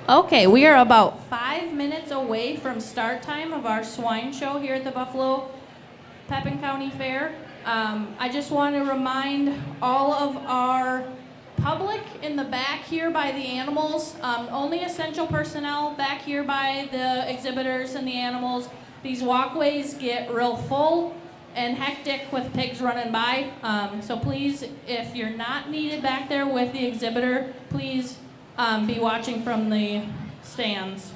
Okay, we are about 5 minutes away from start time of our swine show here at the Buffalo-Pepin County Fair. I just want to remind all of our public in the back here by the animals, only essential personnel back here by the exhibitors and the animals. These walkways get real full and hectic with pigs running by. So please, if you're not needed back there with the exhibitor, please be watching from the stands.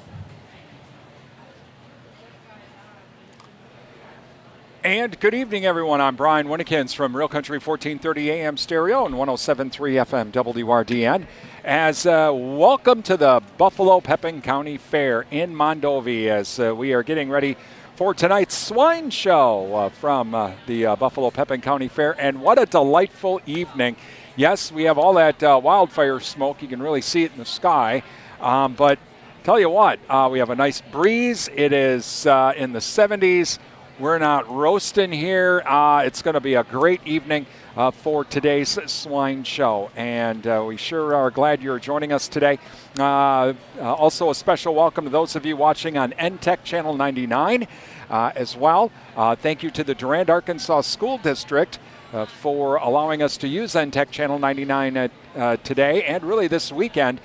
And good evening, everyone. I'm Brian Winnikins from Real Country 1430 AM Stereo and 107.3 FM WRDN. Welcome to the Buffalo-Pepin County Fair in Mondovi as we are getting ready for tonight's swine show from the Buffalo-Pepin County Fair. And what a delightful evening. Yes, we have all that wildfire smoke. You can really see it in the sky. But tell you what, we have a nice breeze. It is in the 70s. We're not roasting here. It's going to be a great evening for today's swine show. And we sure are glad you're joining us today. Also, a special welcome to those of you watching on NTech Channel 99 as well. Thank you to the Durand, Arkansas School District for allowing us to use NTech Channel 99 today and really this weekend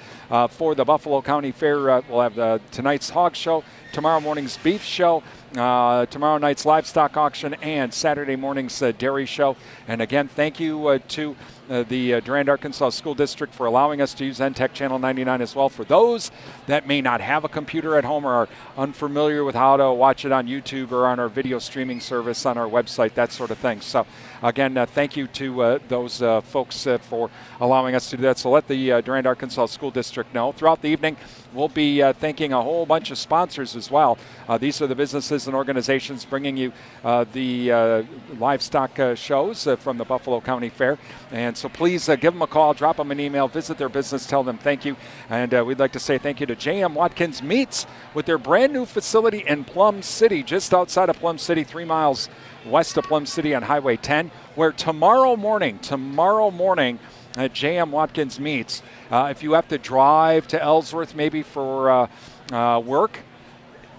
for the Buffalo County Fair. We'll have tonight's hog show, tomorrow morning's beef show, tomorrow night's livestock auction, and Saturday morning's dairy show. And again, thank you to the Durand, Arkansas School District for allowing us to use NTech Channel 99 as well. For those that may not have a computer at home or are unfamiliar with how to watch it on YouTube or on our video streaming service on our website, that sort of thing. So again, thank you to those folks for allowing us to do that. So let the Durand, Arkansas School District know. Throughout the evening, we'll be thanking a whole bunch of sponsors as well. These are the businesses and organizations bringing you the livestock shows from the Buffalo County Fair. And so please give them a call, drop them an email, visit their business, tell them thank you. And we'd like to say thank you to J.M. Watkins Meats with their brand new facility in Plum City, just outside of Plum City, 3 miles west of Plum City on Highway 10, where tomorrow morning at J.M. Watkins Meats, if you have to drive to Ellsworth maybe for work,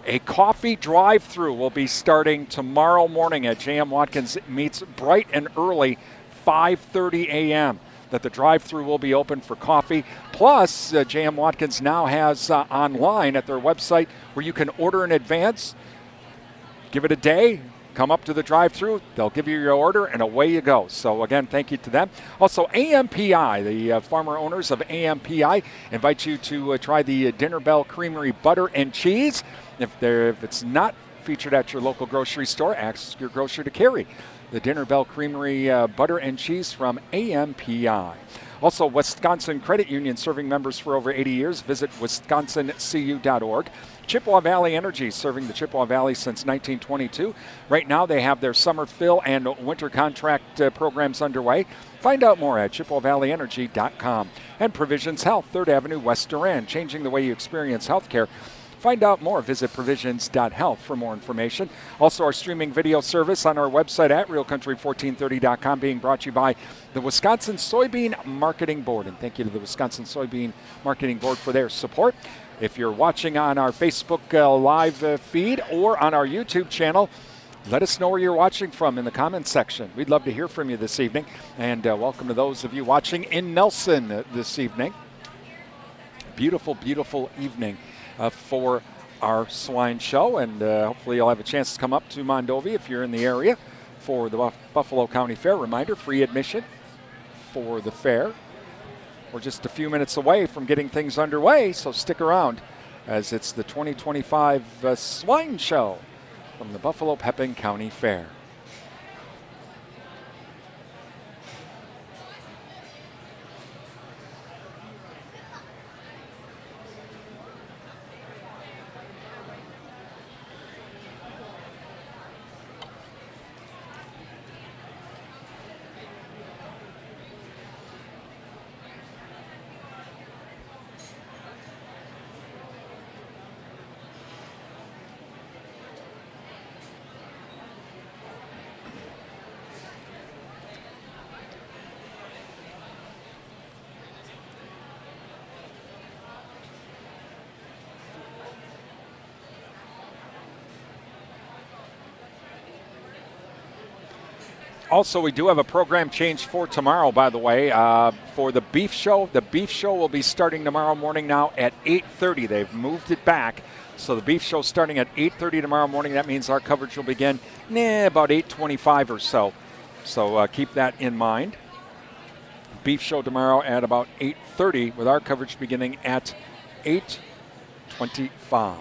a coffee drive-through will be starting tomorrow morning at J.M. Watkins Meats bright and early, 5:30 a.m. that the drive-through will be open for coffee. Plus, J.M. Watkins now has online at their website where you can order in advance, give it a day, come up to the drive-thru, they'll give you your order, and away you go. So again, thank you to them. Also, AMPI, the farmer owners of AMPI, invite you to try the Dinner Bell Creamery butter and cheese. If it's not featured at your local grocery store, ask your grocer to carry the Dinner Bell Creamery butter and cheese from AMPI. Also, Wisconsin Credit Union, serving members for over 80 years. Visit wisconsincu.org. Chippewa Valley Energy, serving the Chippewa Valley since 1922. Right now, they have their summer fill and winter contract programs underway. Find out more at ChippewaValleyEnergy.com. And Provisions Health, 3rd Avenue, West Durand, changing the way you experience healthcare. Find out more. Visit provisions.health for more information. Also, our streaming video service on our website at realcountry1430.com, being brought to you by the Wisconsin Soybean Marketing Board. And thank you to the Wisconsin Soybean Marketing Board for their support. If you're watching on our Facebook live feed or on our YouTube channel, let us know where you're watching from in the comments section. We'd love to hear from you this evening. And welcome to those of you watching in Nelson this evening. Beautiful, beautiful evening for our swine show. And hopefully you'll have a chance to come up to Mondovi if you're in the area for the Buffalo County Fair. Reminder, free admission for the fair. We're just a few minutes away from getting things underway, so stick around as it's the 2025 Swine Show from the Buffalo-Pepin County Fair. Also, we do have a program change for tomorrow, by the way, for the beef show. The beef show will be starting tomorrow morning now at 8:30. They've moved it back. So the beef show starting at 8:30 tomorrow morning. That means our coverage will begin about 8:25 or so. So keep that in mind. Beef show tomorrow at about 8:30 with our coverage beginning at 8:25.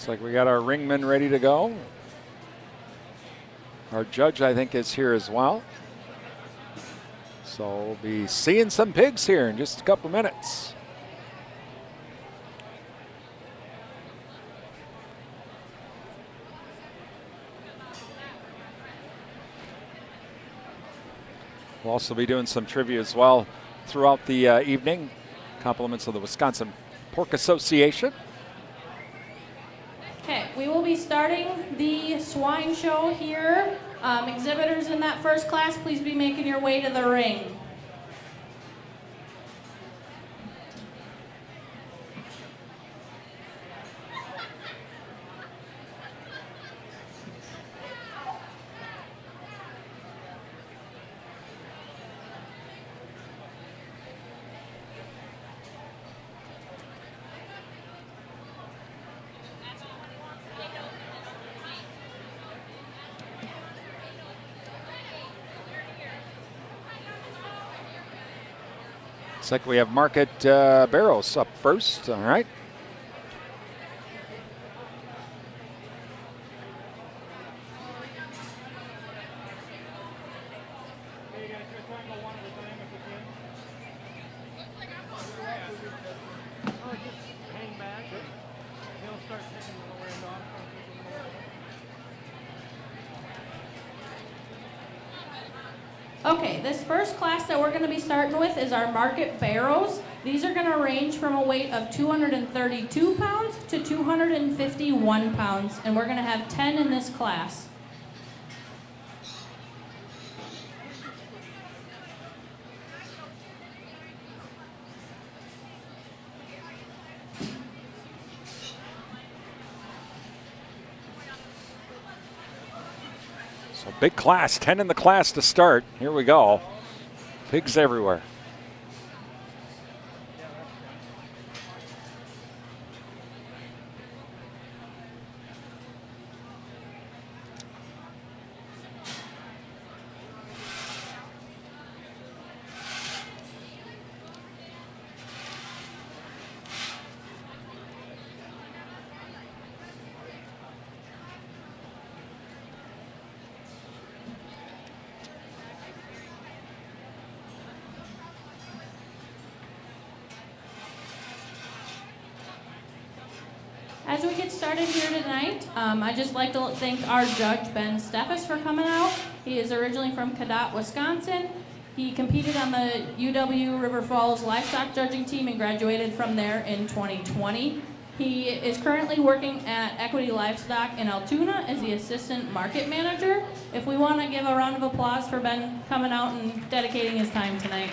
Looks like we got our ringman ready to go. Our judge, I think, is here as well. So we'll be seeing some pigs here in just a couple minutes. We'll also be doing some trivia as well throughout the evening. Compliments of the Wisconsin Pork Association. Okay, we will be starting the swine show here. Exhibitors in that first class, please be making your way to the ring. Looks like we have Market Barrows up first. All right. Okay, this first class that we're going to be starting with is our market barrows. These are going to range from a weight of 232 pounds to 251 pounds, and we're going to have 10 in this class. So big class, 10 in the class to start. Here we go. Pigs everywhere. As we get started here tonight, I'd just like to thank our judge, Ben Steffes, for coming out. He is originally from Cadott, Wisconsin. He competed on the UW River Falls livestock judging team and graduated from there in 2020. He is currently working at Equity Livestock in Altoona as the assistant market manager. If we want to give a round of applause for Ben coming out and dedicating his time tonight.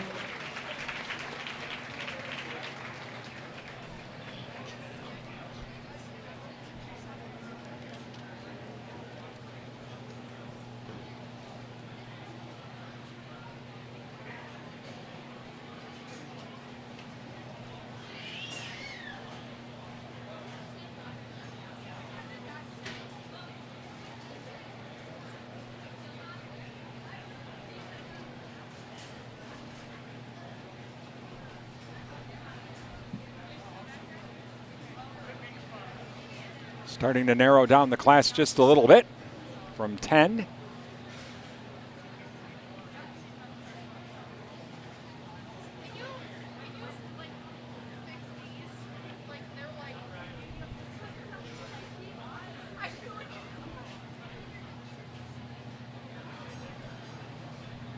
Starting to narrow down the class just a little bit from 10.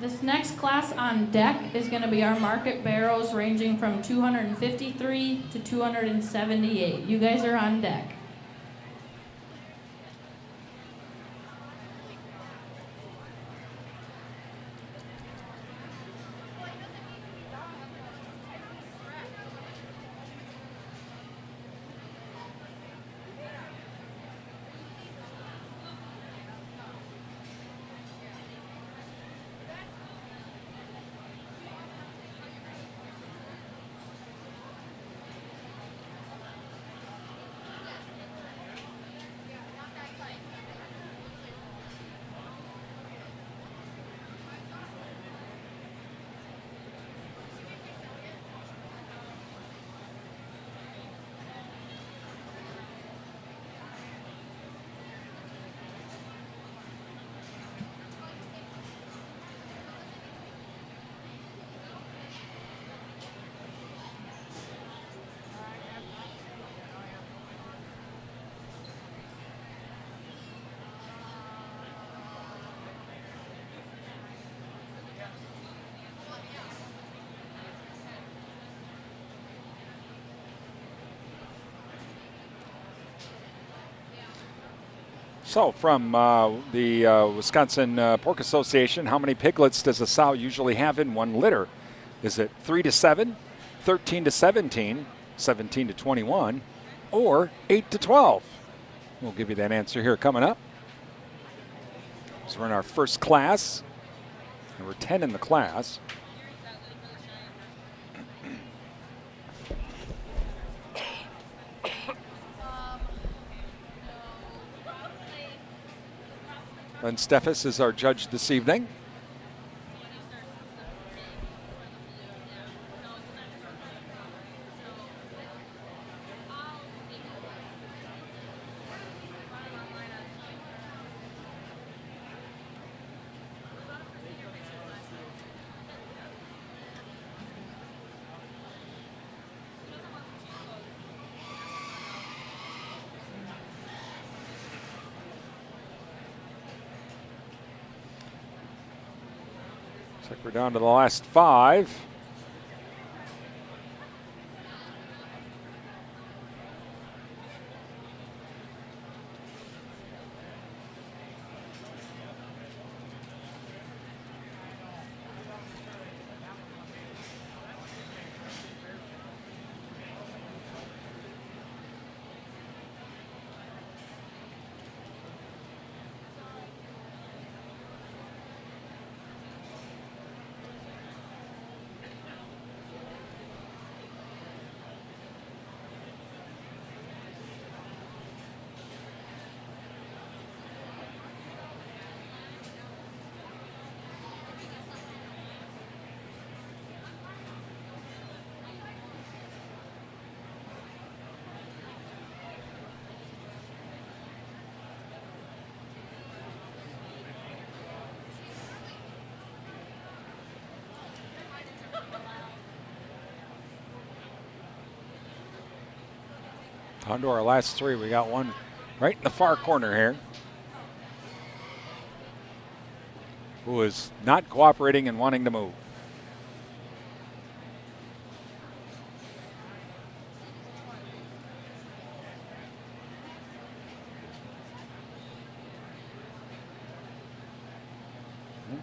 This next class on deck is going to be our market barrows ranging from 253 to 278. You guys are on deck. So from the Wisconsin Pork Association, how many piglets does a sow usually have in one litter? Is it 3 to 7, 13 to 17, 17 to 21, or 8 to 12? We'll give you that answer here coming up. So we're in our first class, and we're 10 in the class. And Steffes is our judge this evening. Looks like we're down to the last 5. On to our last 3. We got one right in the far corner here, who is not cooperating and wanting to move.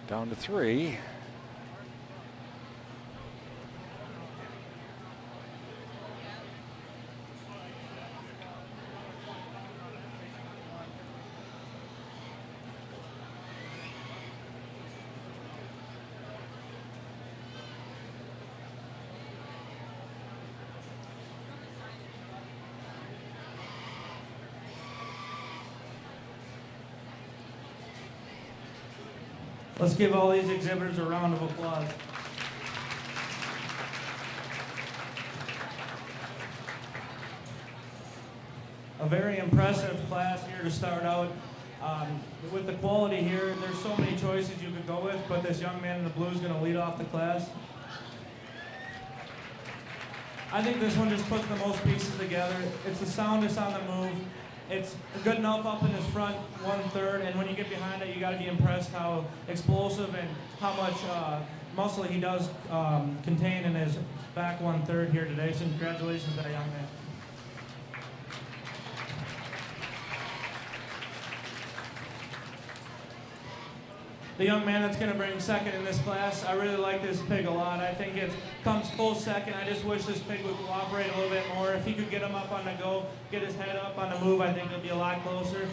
Down to 3. Let's give all these exhibitors a round of applause. A very impressive class here to start out. With the quality here, there's so many choices you could go with, but this young man in the blue is going to lead off the class. I think this one just puts the most pieces together. It's the soundest on the move. It's good enough up in his front 1/3, and when you get behind it, you got to be impressed how explosive and how much muscle he does contain in his back 1/3 here today. So congratulations to that young man. The young man that's going to bring second in this class, I really like this pig a lot. I think it comes close second. I just wish this pig would cooperate a little bit more. If he could get him up on the go, get his head up on the move, I think it'll be a lot closer.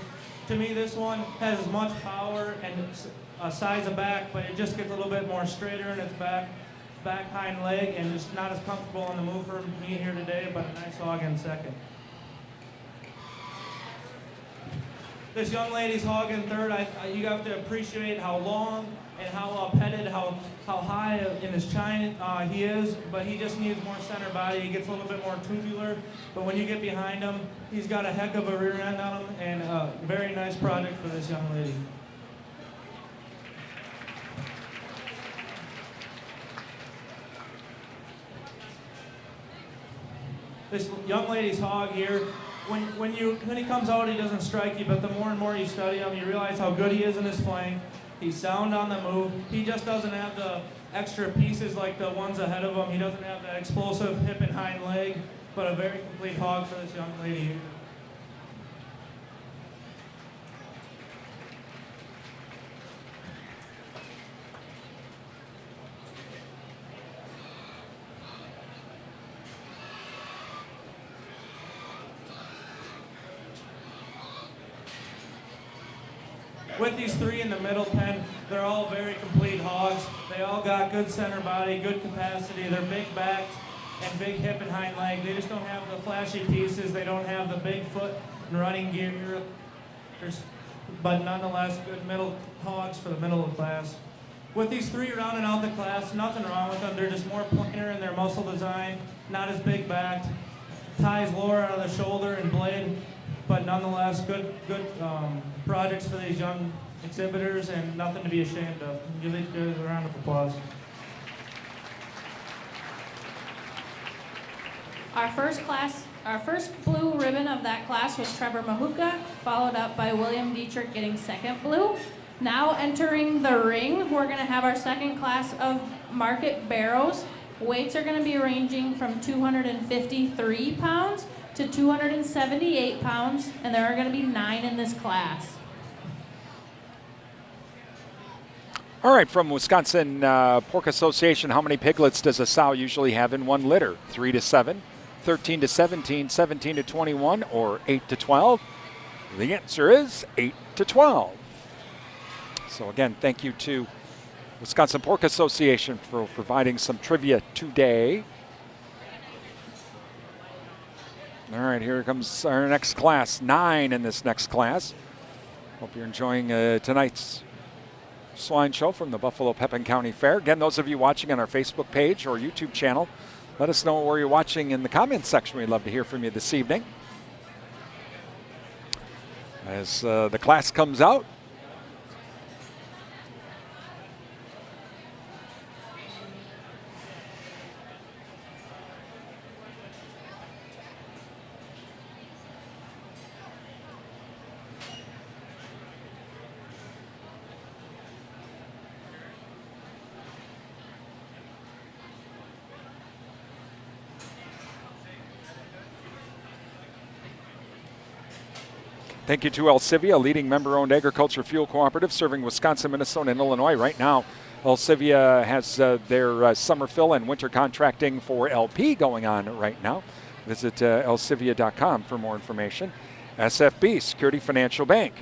To me, this one has as much power and size of back, but it just gets a little bit more straighter in its back hind leg, and just not as comfortable on the move for me here today, but a nice hog in second. This young lady's hog in third. You have to appreciate how long and how up-headed, how high in his chine he is, but he just needs more center body. He gets a little bit more tubular, but when you get behind him, he's got a heck of a rear end on him, and a very nice project for this young lady. This young lady's hog here, when he comes out, he doesn't strike you, but the more and more you study him, you realize how good he is in his flank. He's sound on the move. He just doesn't have the extra pieces like the ones ahead of him. He doesn't have that explosive hip and hind leg, but a very complete hog for this young lady here. With these three in the middle pen, they're all very complete hogs. They all got good center body, good capacity. They're big backed and big hip and hind leg. They just don't have the flashy pieces. They don't have the big foot and running gear. But nonetheless, good middle hogs for the middle of the class. With these three rounding out the class, nothing wrong with them. They're just more plainer in their muscle design, not as big backed. Ties lower out of the shoulder and blade. But nonetheless, good projects for these young exhibitors, and nothing to be ashamed of. Give these guys a round of applause. Our first blue ribbon of that class was Trevor Mahuka, followed up by William Dietrich getting second blue. Now entering the ring, we're going to have our second class of market barrows. Weights are going to be ranging from 253 pounds to 278 pounds, and there are going to be 9 in this class. All right, from Wisconsin Pork Association, how many piglets does a sow usually have in 1 litter? 3 to 7, 13 to 17, 17 to 21, or 8 to 12? The answer is 8 to 12. So again, thank you to Wisconsin Pork Association for providing some trivia today. All right, here comes our next class, 9 in this next class. Hope you're enjoying tonight's swine show from the Buffalo-Pepin County Fair. Again, those of you watching on our Facebook page or YouTube channel, let us know where you're watching in the comments section. We'd love to hear from you this evening. As the class comes out, thank you to Elsivia, a leading member-owned agriculture fuel cooperative serving Wisconsin, Minnesota, and Illinois. Right now, Elsivia has their summer fill and winter contracting for LP going on right now. Visit elsivia.com for more information. SFB, Security Financial Bank.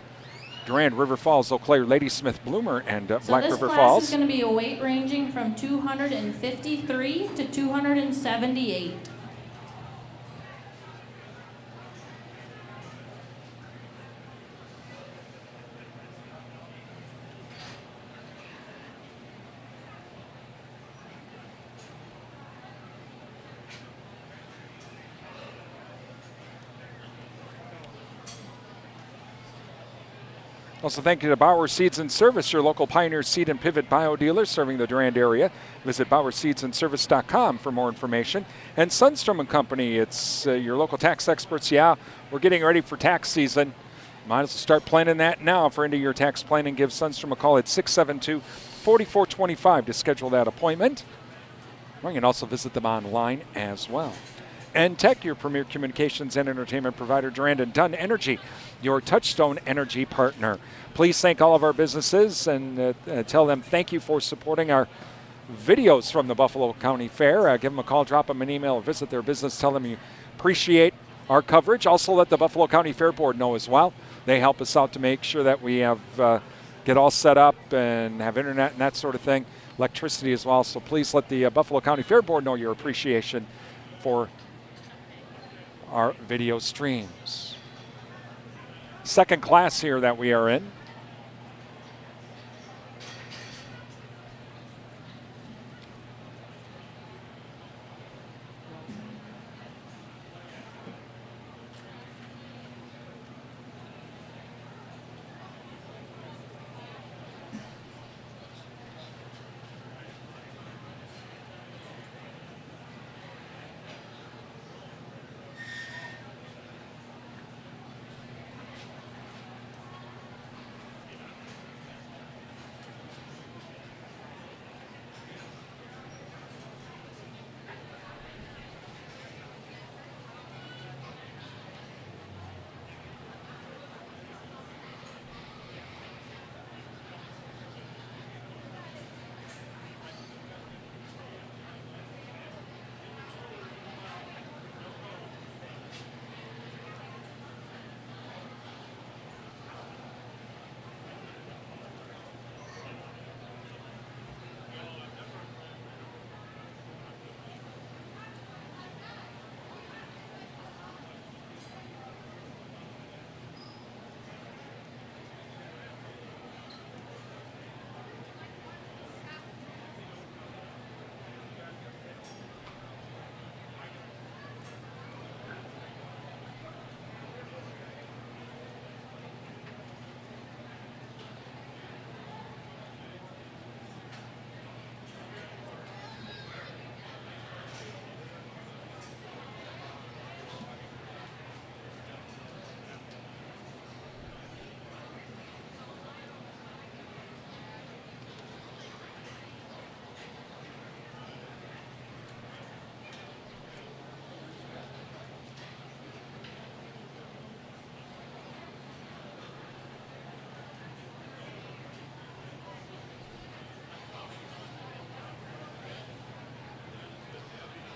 Durand, River Falls, Eau Claire, Ladysmith, Bloomer, and Black River Falls. So this class is going to be a weight ranging from 253 to 278. Also, thank you to Bauer Seeds and Service, your local Pioneer Seed and Pivot Bio dealer serving the Durand area. Visit BauerSeedsandService.com for more information. And Sundstrom and Company, it's your local tax experts. Yeah, we're getting ready for tax season. Might as well start planning that now for end-of-year tax planning. Give Sundstrom a call at 672-4425 to schedule that appointment. Or you can also visit them online as well. And Tech, your premier communications and entertainment provider, Durand and Dunn Energy, your Touchstone Energy partner. Please thank all of our businesses and tell them thank you for supporting our videos from the Buffalo County Fair. Give them a call, drop them an email, or visit their business. Tell them you appreciate our coverage. Also let the Buffalo County Fair Board know as well. They help us out to make sure that we have get all set up and have internet and that sort of thing, electricity as well. So please let the Buffalo County Fair Board know your appreciation for our video streams. Second class here that we are in.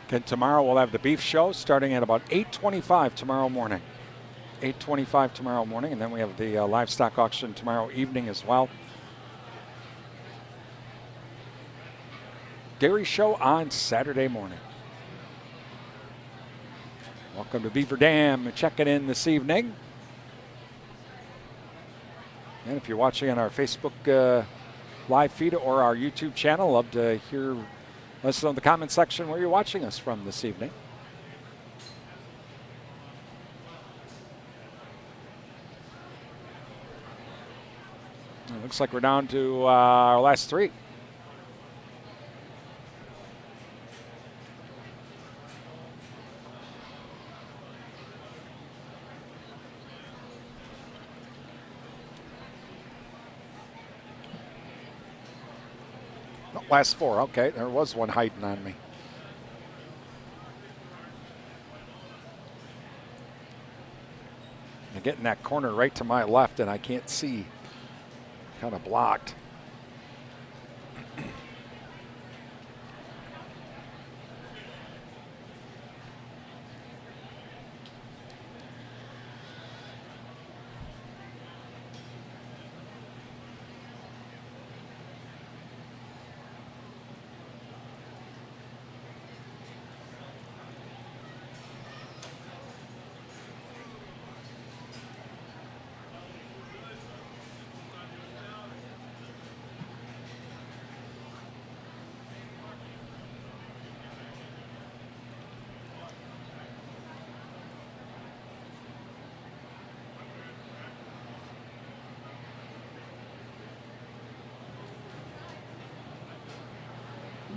Again, tomorrow we'll have the beef show starting at about 8:25 tomorrow morning. 8:25 tomorrow morning, and then we have the livestock auction tomorrow evening as well. Dairy show on Saturday morning. Welcome to Beaver Dam, checking in this evening. And if you're watching on our Facebook live feed or our YouTube channel, love to hear. Listen in the comment section where you're watching us from this evening. It looks like we're down to our last three. Last four, okay. There was one hiding on me. I'm getting that corner right to my left, and I can't see. Kind of blocked.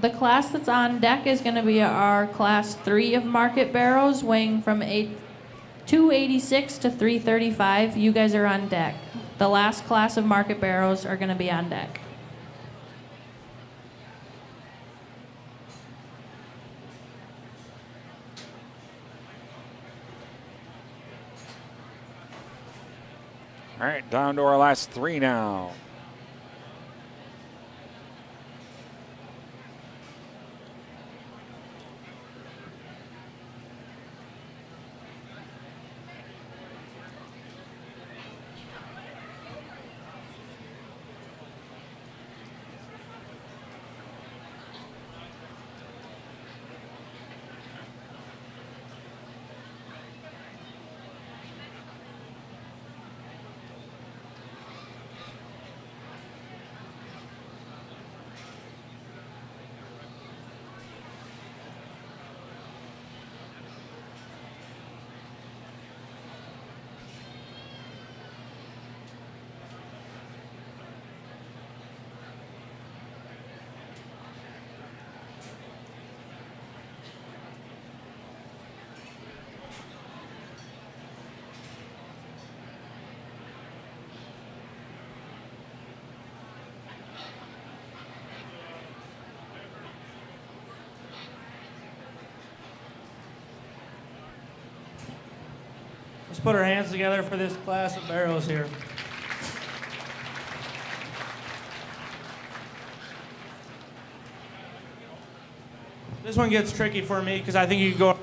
The class that's on deck is going to be our class 3 of market barrows, weighing from 286 to 335. You guys are on deck. The last class of market barrows are going to be on deck. All right, down to our last 3 now. Let's put our hands together for this class of barrows here. This one gets tricky for me because I think you could go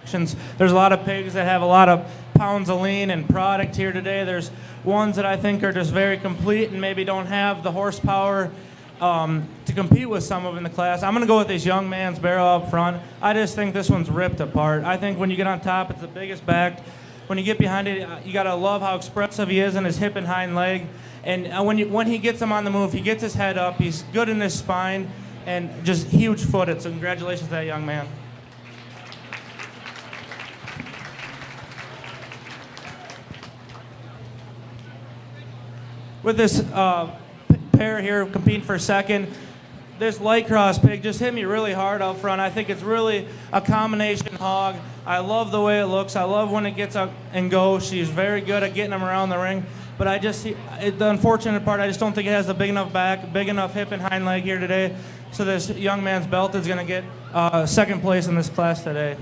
directions. There's a lot of pigs that have a lot of pounds of lean and product here today. There's ones that I think are just very complete and maybe don't have the horsepower to compete with some of in the class. I'm going to go with this young man's barrel up front. I just think this one's ripped apart. I think when you get on top, it's the biggest backed. When you get behind it, you got to love how expressive he is in his hip and hind leg. And when he gets him on the move, he gets his head up. He's good in his spine and just huge footed. So congratulations to that young man. With this pair here competing for second, this light cross pig just hit me really hard up front. I think it's really a combination hog. I love the way it looks. I love when it gets up and goes. She's very good at getting him around the ring. But the unfortunate part, I just don't think it has a big enough back, big enough hip and hind leg here today. So this young man's belt is going to get second place in this class today.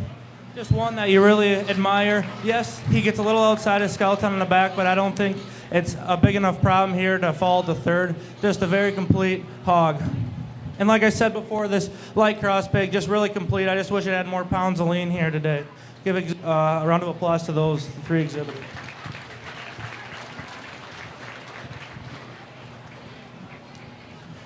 Just one that you really admire. Yes, he gets a little outside his skeleton on the back, but I don't think it's a big enough problem here to fall to third. Just a very complete hog. And like I said before, this light cross pig, just really complete. I just wish it had more pounds of lean here today. Give a round of applause to those 3 exhibitors.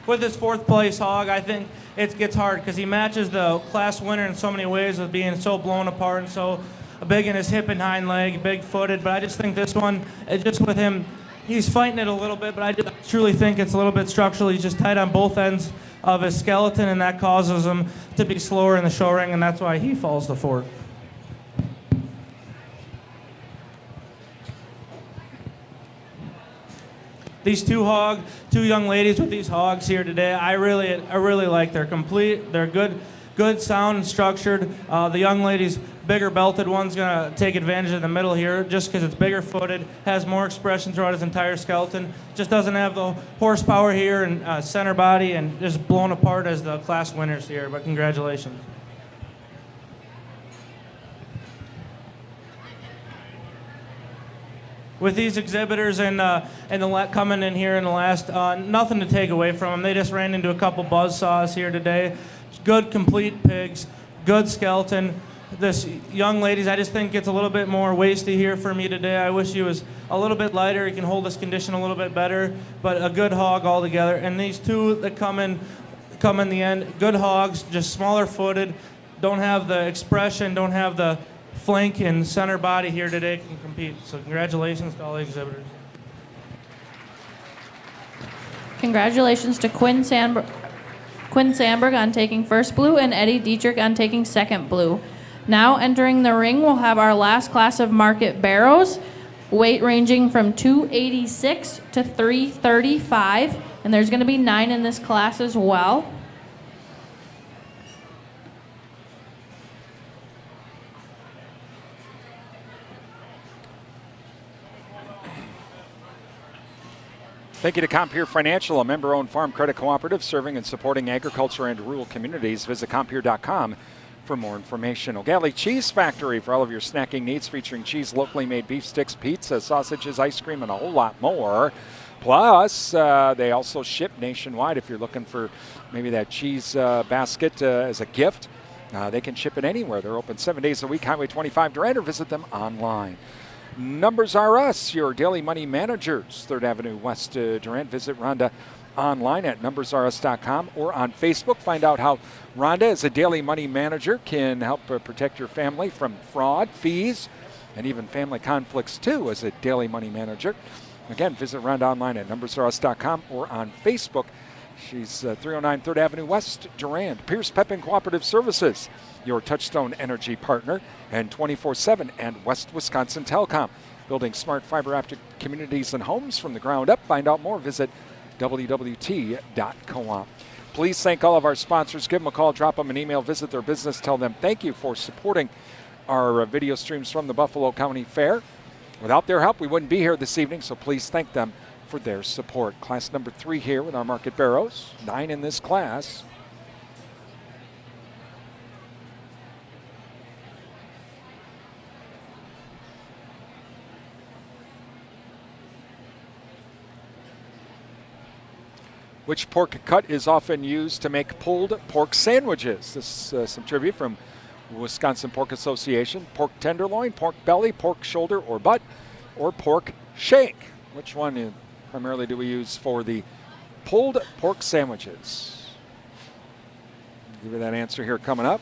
With this 4th place hog, I think it gets hard because he matches the class winner in so many ways with being so blown apart and so big in his hip and hind leg, big-footed. But I just think this one, just with him, he's fighting it a little bit, but I truly think it's a little bit structural. He's just tight on both ends of his skeleton, and that causes him to be slower in the show ring, and that's why he falls to 4th. These two young ladies with these hogs here today, I really like. They're complete. They're good, sound, and structured. The young lady's bigger belted one's gonna take advantage of the middle here, just because it's bigger footed, has more expression throughout his entire skeleton. Just doesn't have the horsepower here and center body, and just blown apart as the class winners here. But congratulations. With these exhibitors and coming in here in the last, nothing to take away from them. They just ran into a couple buzzsaws here today. Good, complete pigs, good skeleton. This young ladies, I just think gets a little bit more wasty here for me today. I wish he was a little bit lighter. He can hold his condition a little bit better, but a good hog altogether. And these two that come in the end, good hogs, just smaller footed, don't have the expression, don't have the flank and center body here today, can compete. So congratulations to all the exhibitors. Congratulations to Quinn Sandberg on taking first blue and Eddie Dietrich on taking second blue. Now entering the ring, we'll have our last class of market barrows, weight ranging from 286 to 335, and there's going to be 9 in this class as well. Thank you to Compeer Financial, a member-owned farm credit cooperative serving and supporting agriculture and rural communities. Visit Compeer.com for more information. O'Galley Cheese Factory for all of your snacking needs, featuring cheese, locally made beef sticks, pizza, sausages, ice cream, and a whole lot more. Plus, they also ship nationwide if you're looking for maybe that cheese basket as a gift. They can ship it anywhere. They're open 7 days a week, Highway 25 Durant, or visit them online. Numbers Are Us, your daily money managers, 3rd Avenue West Durant. Visit Rhonda online at numbersrus.com or on Facebook. Find out how Rhonda, as a daily money manager, can help protect your family from fraud, fees, and even family conflicts too as a daily money manager. Again, visit Rhonda online at numbersrus.com or on Facebook. She's 309 3rd Avenue West, Durand. Pierce-Pepin Cooperative Services, your Touchstone Energy partner, and 24/7 and West Wisconsin Telecom. Building smart fiber optic communities and homes from the ground up. Find out more. Visit wwt.coop. Please thank all of our sponsors. Give them a call, drop them an email, visit their business, tell them thank you for supporting our video streams from the Buffalo County Fair. Without their help, we wouldn't be here this evening, so please thank them for their support. Class number 3 here with our market barrows, 9 in this class. Which pork cut is often used to make pulled pork sandwiches? This is some trivia from Wisconsin Pork Association. Pork tenderloin, pork belly, pork shoulder or butt, or pork shank. Which one primarily do we use for the pulled pork sandwiches? I'll give you that answer here coming up.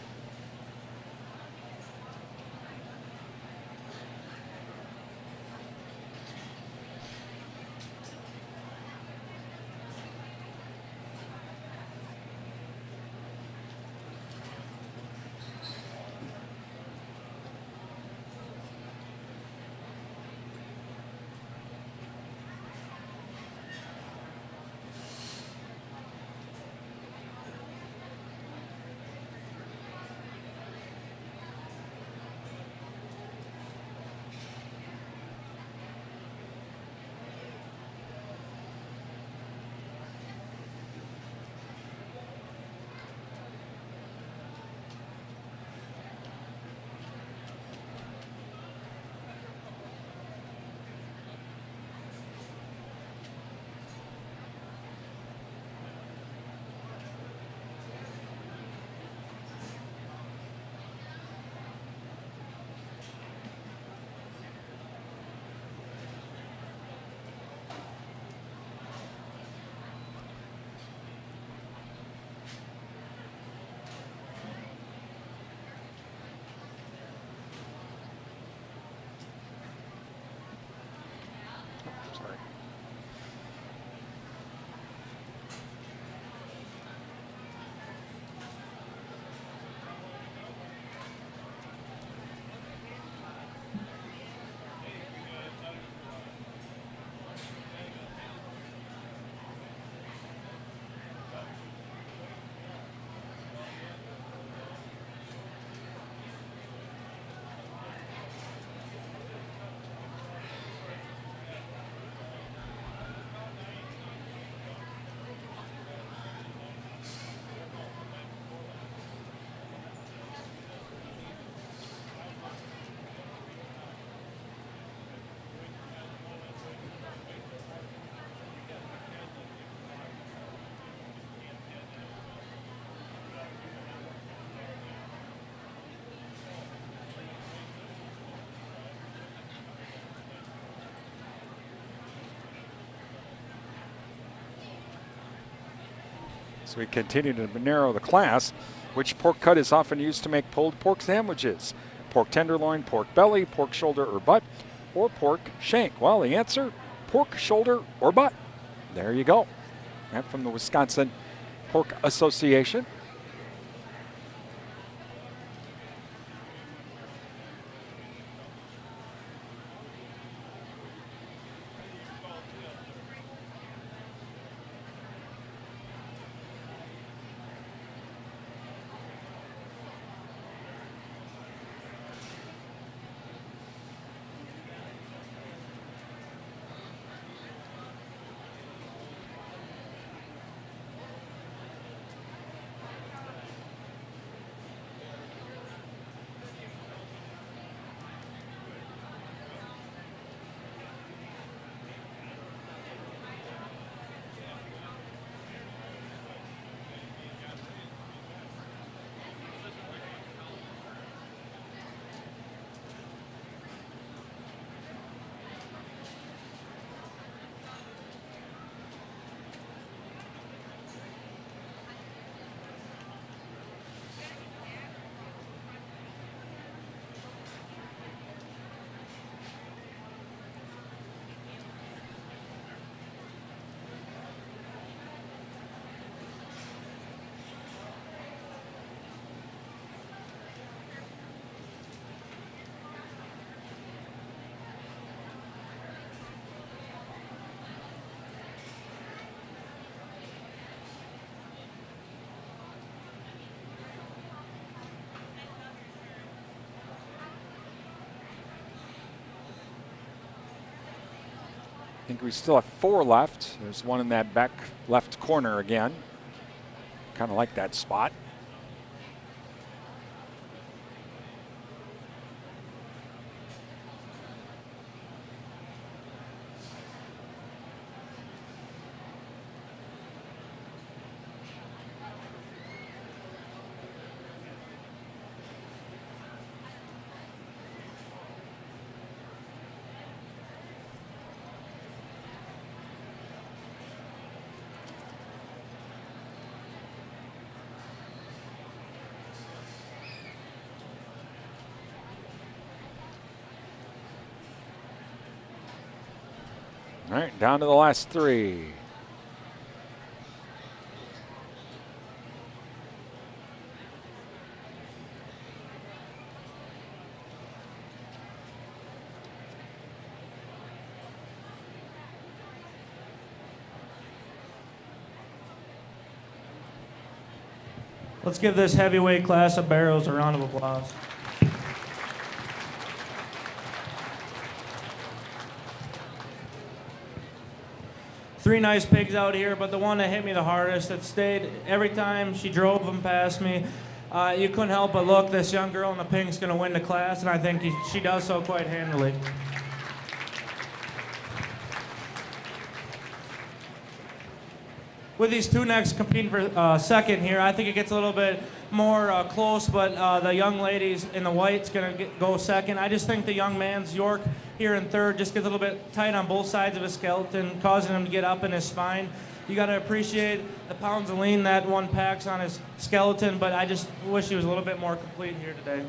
So we continue to narrow the class. Which pork cut is often used to make pulled pork sandwiches? Pork tenderloin, pork belly, pork shoulder or butt, or pork shank? Well, the answer, pork shoulder or butt. There you go. That from the Wisconsin Pork Association. think we still have 4 left. There's one in that back left corner again. Kind of like that spot. All right, down to the last 3. Let's give this heavyweight class of barrows a round of applause. Three nice pigs out here, but the one that hit me the hardest, that stayed every time she drove them past me, you couldn't help but look, this young girl in the pink's going to win the class, and I think she does so quite handily. With these two next competing for second here, I think it gets a little bit more close, but the young ladies in the white's going to go second. I just think the young man's York here in third just gets a little bit tight on both sides of his skeleton, causing him to get up in his spine. You got to appreciate the pounds of lean that one packs on his skeleton, but I just wish he was a little bit more complete here today.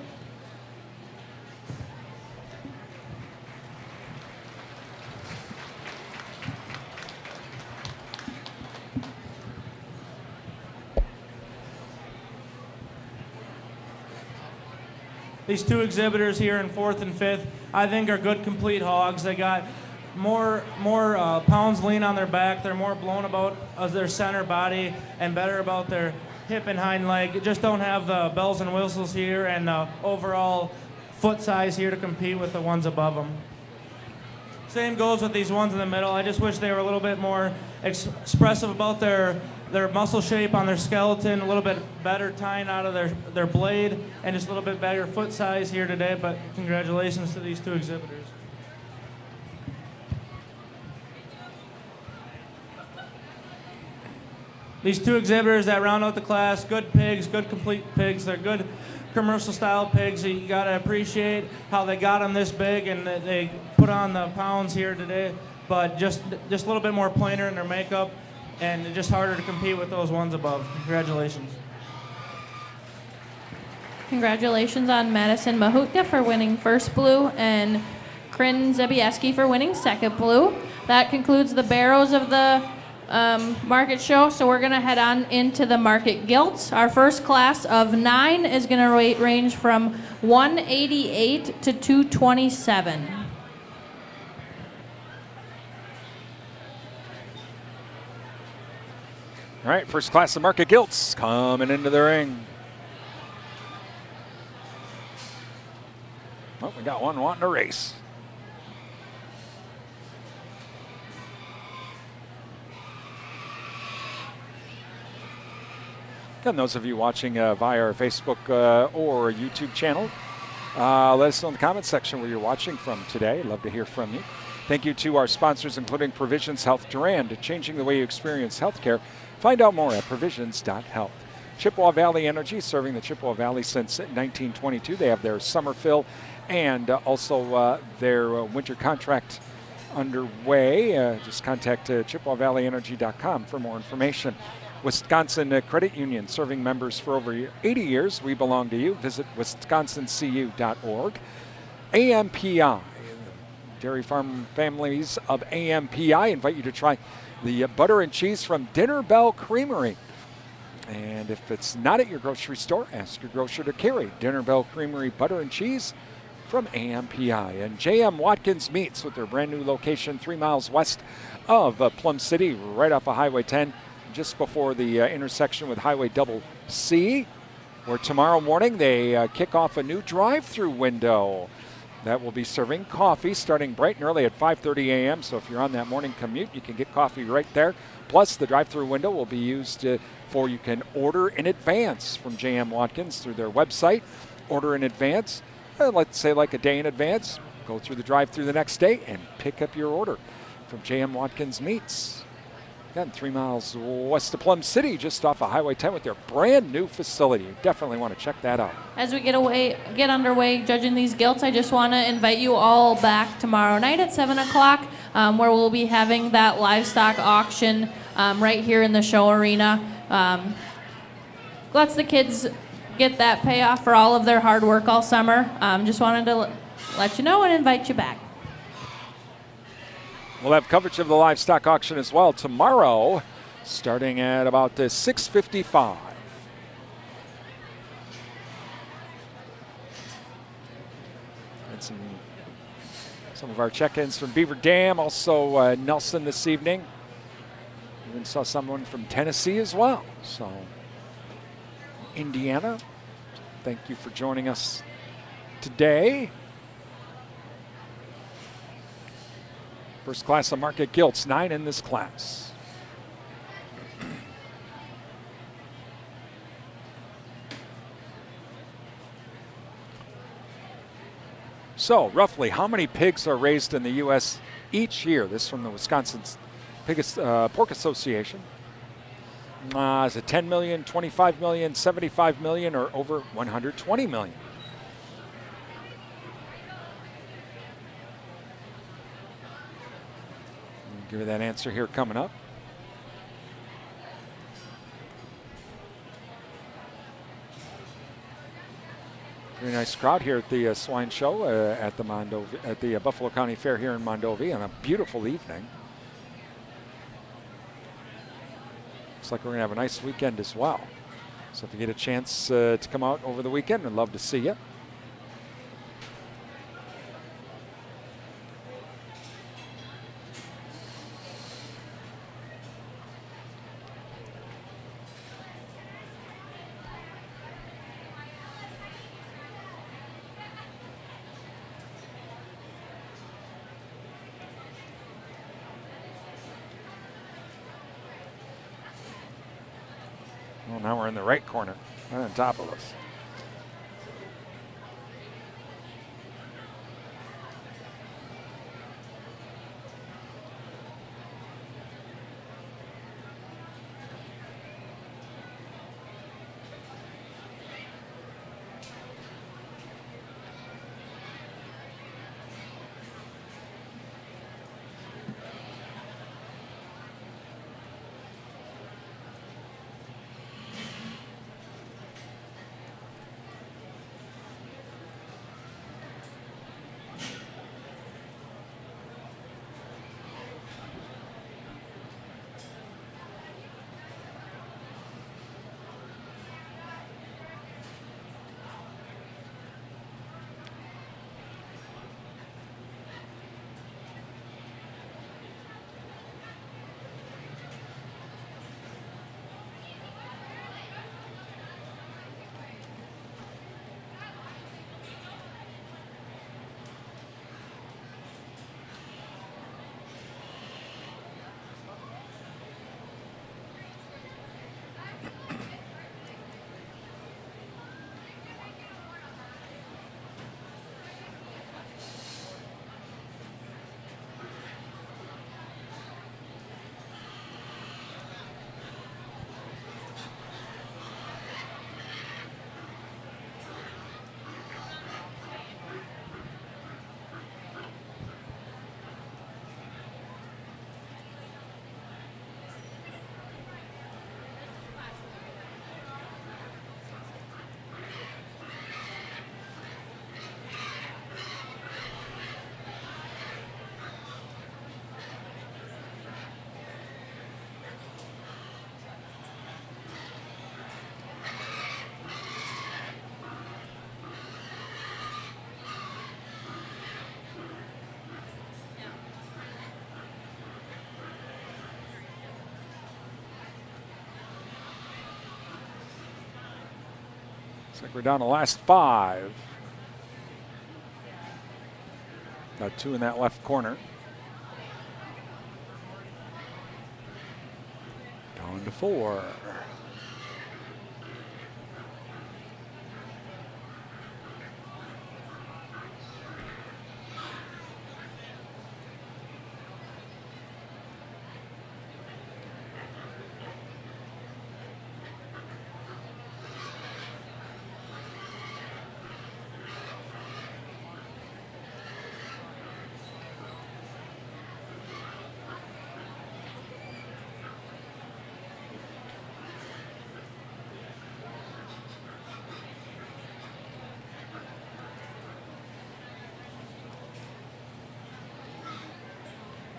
These two exhibitors here in fourth and fifth, I think, are good complete hogs. They got more pounds lean on their back. They're more blown about as their center body and better about their hip and hind leg. Just don't have the bells and whistles here and overall foot size here to compete with the ones above them. Same goes with these ones in the middle. I just wish they were a little bit more expressive about their muscle shape on their skeleton, a little bit better tying out of their blade, and just a little bit better foot size here today, but congratulations to these two exhibitors. These two exhibitors that round out the class, good pigs, good complete pigs. They're good commercial style pigs. You gotta appreciate how they got them this big and that they put on the pounds here today, but just a little bit more plainer in their makeup and just harder to compete with those ones above. Congratulations. Congratulations on Madison Mahutka for winning first blue and Kryn Zabieski for winning second blue. That concludes the barrows of the market show, so we're going to head on into the market gilts. Our first class of 9 is going to range from 188 to 227. All right, first class of market gilts coming into the ring. Oh, we got one wanting to race. Again, those of you watching via our Facebook or YouTube channel, let us know in the comments section where you're watching from today. Love to hear from you. Thank you to our sponsors, including Provisions Health Durand, changing the way you experience healthcare. Find out more at provisions.health. Chippewa Valley Energy, serving the Chippewa Valley since 1922. They have their summer fill and also their winter contract underway. Just contact ChippewaValleyEnergy.com for more information. Wisconsin Credit Union, serving members for over 80 years. We belong to you. Visit wisconsincu.org. AMPI, Dairy Farm Families of AMPI, invite you to try the butter and cheese from Dinner Bell Creamery. And if it's not at your grocery store, ask your grocer to carry Dinner Bell Creamery butter and cheese from AMPI. And JM Watkins Meats with their brand new location 3 miles west of Plum City, right off of Highway 10, just before the intersection with Highway Double C, where tomorrow morning they kick off a new drive-through window. that will be serving coffee starting bright and early at 5:30 a.m. So if you're on that morning commute, you can get coffee right there. Plus, the drive-through window will be used for you can order in advance from J.M. Watkins through their website. Order in advance, let's say like a day in advance. Go through the drive-through the next day and pick up your order from J.M. Watkins Meats. Again, 3 miles west of Plum City, just off of Highway 10 with their brand new facility. You definitely want to check that out. As we get underway judging these gilts, I just want to invite you all back tomorrow night at 7 o'clock, where we'll be having that livestock auction right here in the show arena. Lets the kids get that payoff for all of their hard work all summer. Just wanted to let you know and invite you back. We'll have coverage of the livestock auction as well tomorrow, starting at about 6:55. And some of our check-ins from Beaver Dam, also Nelson this evening. Even saw someone from Tennessee as well. So, Indiana, thank you for joining us today. First class of market gilts, 9 in this class. So, roughly, how many pigs are raised in the U.S. each year? This from the Wisconsin Pork Association. Is it 10 million, 25 million, 75 million, or over 120 million? Give you that answer here coming up. Very nice crowd here at the Swine Show at the Buffalo County Fair here in Mondovi on a beautiful evening. Looks like we're going to have a nice weekend as well. So if you get a chance to come out over the weekend, I'd love to see you. Well, now we're in the right corner, right on top of us. Looks like we're down to the last 5. Got 2 in that left corner. Down to 4.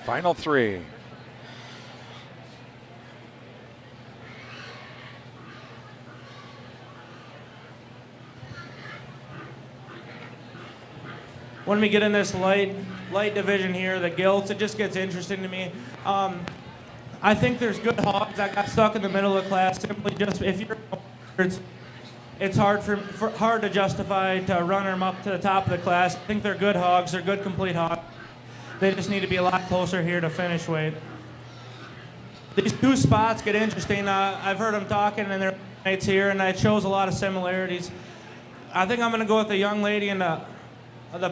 Final 3. When we get in this light division here, the gilts, it just gets interesting to me. I think there's good hogs that got stuck in the middle of the class. Simply just if you're, it's hard to justify to run them up to the top of the class. I think they're good hogs. They're good complete hogs. They just need to be a lot closer here to finish weight. These 2 spots get interesting. I've heard them talking and their mates here, and it shows a lot of similarities. I think I'm going to go with the young lady in the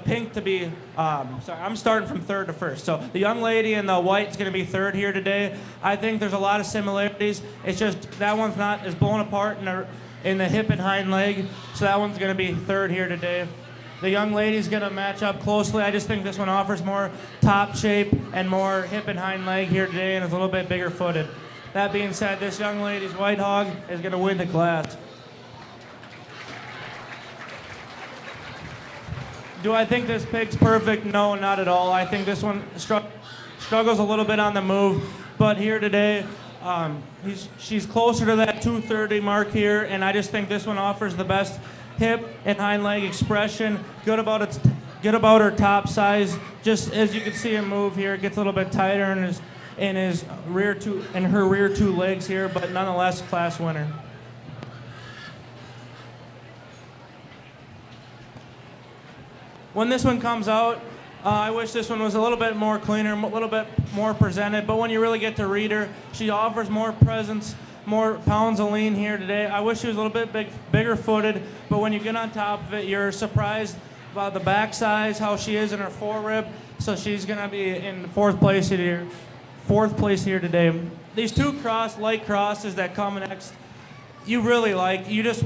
pink to be, sorry, I'm starting from 3rd to 1st. So the young lady in the white is going to be 3rd here today. I think there's a lot of similarities. It's just that one's not as blown apart in the hip and hind leg, so that one's going to be 3rd here today. The young lady's going to match up closely. I just think this one offers more top shape and more hip and hind leg here today and is a little bit bigger footed. That being said, this young lady's white hog is going to win the class. Do I think this pig's perfect? No, not at all. I think this one struggles a little bit on the move, but here today, she's closer to that 230 mark here, and I just think this one offers the best hip and hind leg expression. Good about her top size. Just as you can see him move here, it gets a little bit tighter in her rear 2 legs here, but nonetheless, class winner. When this one comes out, I wish this one was a little bit more cleaner, a little bit more presented, but when you really get to read her, she offers more presence, more pounds of lean here today. I wish she was a little bit bigger footed, but when you get on top of it, you're surprised about the back size, how she is in her forerib. So she's gonna be in 4th place here today. These 2 light crosses that come next, you really like. You just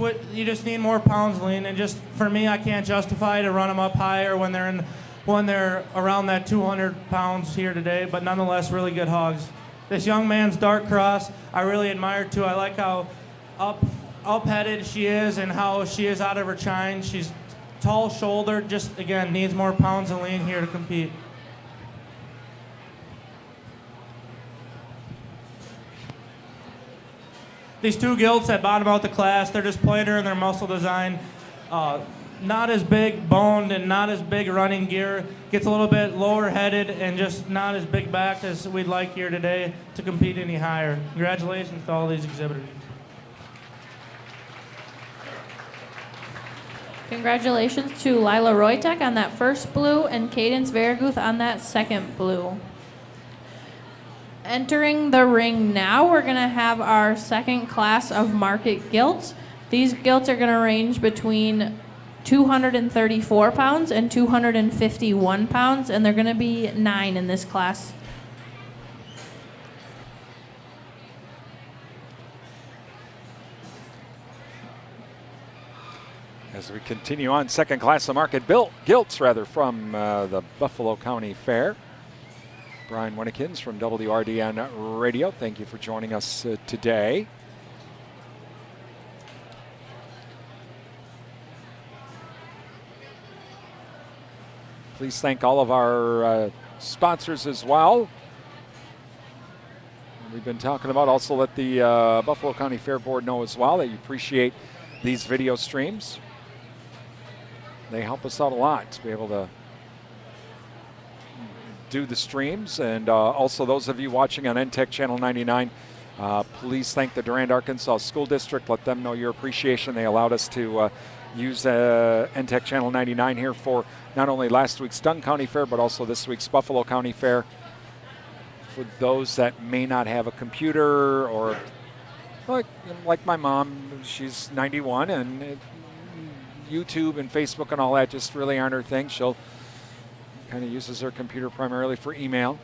need more pounds lean, and just for me, I can't justify to run them up higher when they're around that 200 pounds here today. But nonetheless, really good hogs. This young man's dark cross, I really admire too. I like how up-headed she is and how she is out of her chine. She's tall-shouldered, just, again, needs more pounds of lean here to compete. These 2 gilts that bottom out the class, they're just plainer in their muscle design. Not as big boned and not as big running gear. Gets a little bit lower headed and just not as big backed as we'd like here today to compete any higher. Congratulations to all these exhibitors. Congratulations to Lila Roytek on that 1st blue and Cadence Veraguth on that 2nd blue. Entering the ring now, we're going to have our 2nd class of market gilts. These gilts are going to range between 234 pounds and 251 pounds, and they're going to be 9 in this class. As we continue on, 2nd class of market gilts from the Buffalo County Fair. Brian Winnekins from WRDN Radio. Thank you for joining us today. Please thank all of our sponsors as well. We've been talking about, also let the Buffalo County Fair Board know as well that you appreciate these video streams. They help us out a lot to be able to do the streams, and also those of you watching on NTech Channel 99, please thank the Durand, Arkansas School District. Let them know your appreciation. They allowed us to use NTech Channel 99 here for not only last week's Dunn County Fair, but also this week's Buffalo County Fair. For those that may not have a computer, or like my mom, she's 91, and YouTube and Facebook and all that just really aren't her thing. She'll kind of uses her computer primarily for email.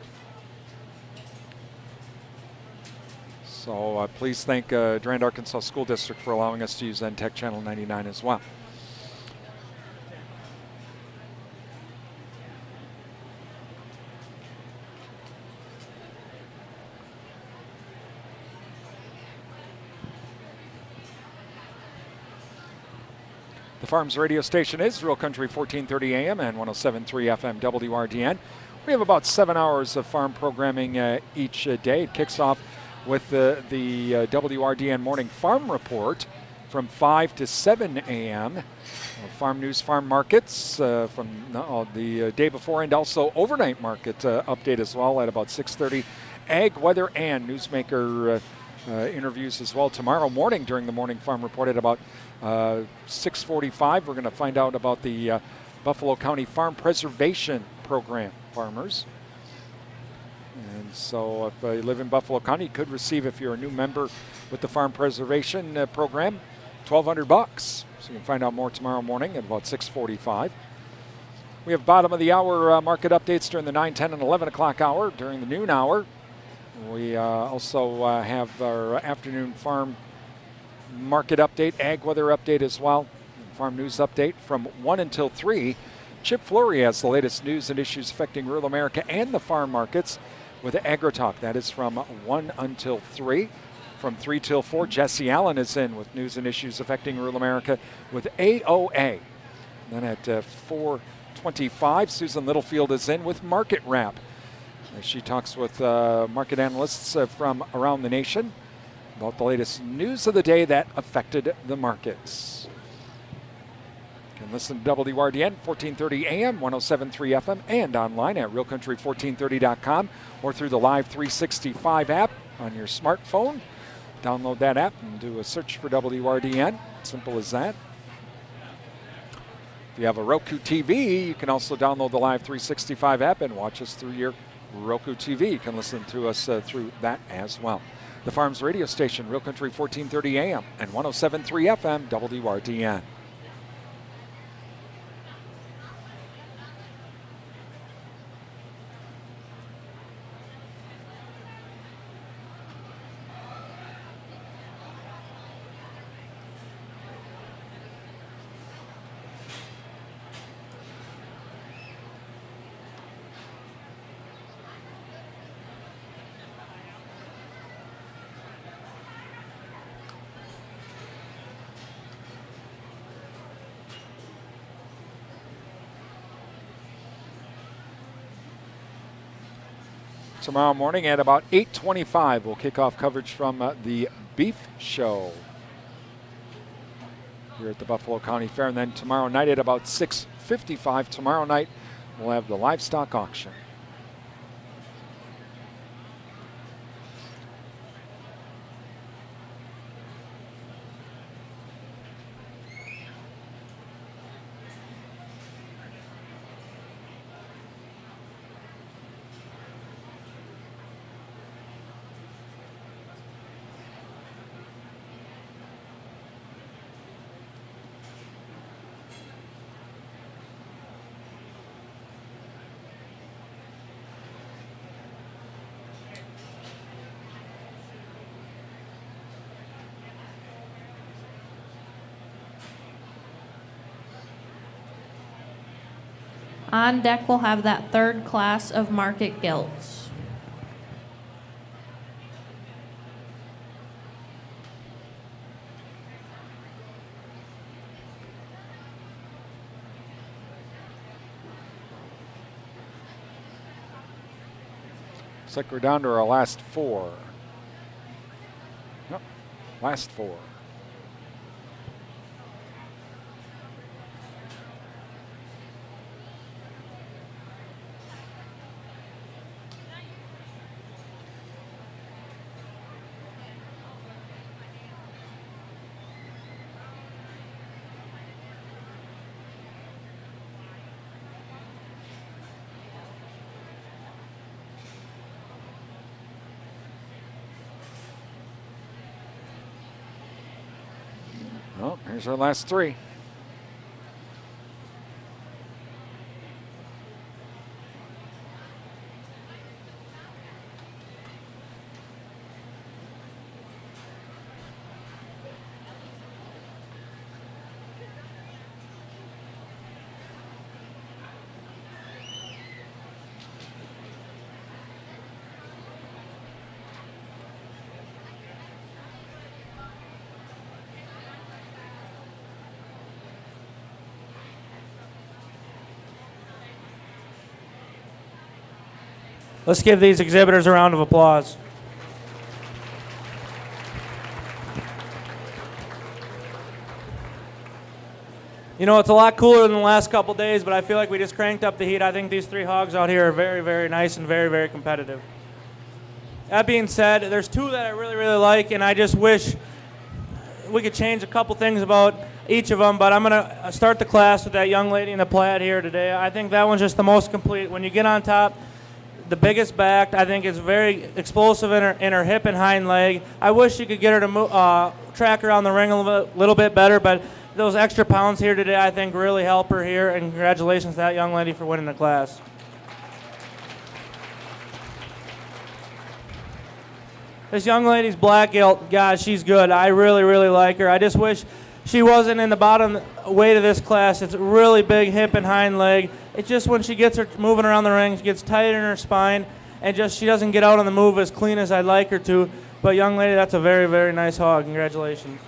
So please thank Durand Arkansas School District for allowing us to use NTech Channel 99 as well. The Farms radio station is Real Country 1430 AM and 107.3 FM WRDN. We have about 7 hours of farm programming each day. It kicks off with the WRDN Morning Farm Report from 5 to 7 a.m. Farm news, farm markets from the day before, and also overnight market update as well at about 6:30. Ag, weather, and newsmaker interviews as well tomorrow morning during the Morning Farm Report at about 6:45. We're going to find out about the Buffalo County Farm Preservation Program farmers. And so if you live in Buffalo County, you could receive, if you're a new member with the Farm Preservation Program, $1,200. So you can find out more tomorrow morning at about 6:45. We have bottom of the hour market updates during the 9, 10, and 11 o'clock hour. During the noon hour, we also have our afternoon farm market update, ag weather update as well, farm news update from 1 until 3. Chip Flory has the latest news and issues affecting rural America and the farm markets with AgriTalk. That is from 1 until 3. From 3 till 4, Jesse Allen is in with news and issues affecting rural America with AOA. Then at 4:25, Susan Littlefield is in with Market Wrap. She talks with market analysts from around the nation about the latest news of the day that affected the markets. You can listen to WRDN 1430 AM, 107.3 FM, and online at realcountry1430.com or through the Live 365 app on your smartphone. Download that app and do a search for WRDN. Simple as that. If you have a Roku TV, you can also download the Live 365 app and watch us through your Roku TV. You can listen to us through that as well. The Farms radio station, Real Country 1430 AM and 107.3 FM WRDN. Tomorrow morning at about 8:25, we'll kick off coverage from the Beef Show here at the Buffalo County Fair. And then tomorrow night at about 6:55, tomorrow night, we'll have the livestock auction. On deck, we'll have that third class of market gilts. Looks like we're down to our last four. Yep, last four. Oh, here's our last three. Let's give these exhibitors a round of applause. You know, it's a lot cooler than the last couple days, but I feel like we just cranked up the heat. I think these three hogs out here are very, very nice and very, very competitive. That being said, there's two that I really, really like, and I just wish we could change a couple things about each of them, but I'm going to start the class with that young lady in the plaid here today. I think that one's just the most complete. When you get on top, the biggest back, I think is very explosive in her hip and hind leg. I wish you could get her to track around the ring a little bit better, but those extra pounds here today, I think, really help her here, and congratulations to that young lady for winning the class. This young lady's black gilt, God, she's good. I really, really like her. I just wish she wasn't in the bottom weight of this class. It's a really big hip and hind leg. It's just when she gets her moving around the ring, she gets tight in her spine, and just she doesn't get out on the move as clean as I'd like her to. But young lady, that's a very, very nice hog. Congratulations.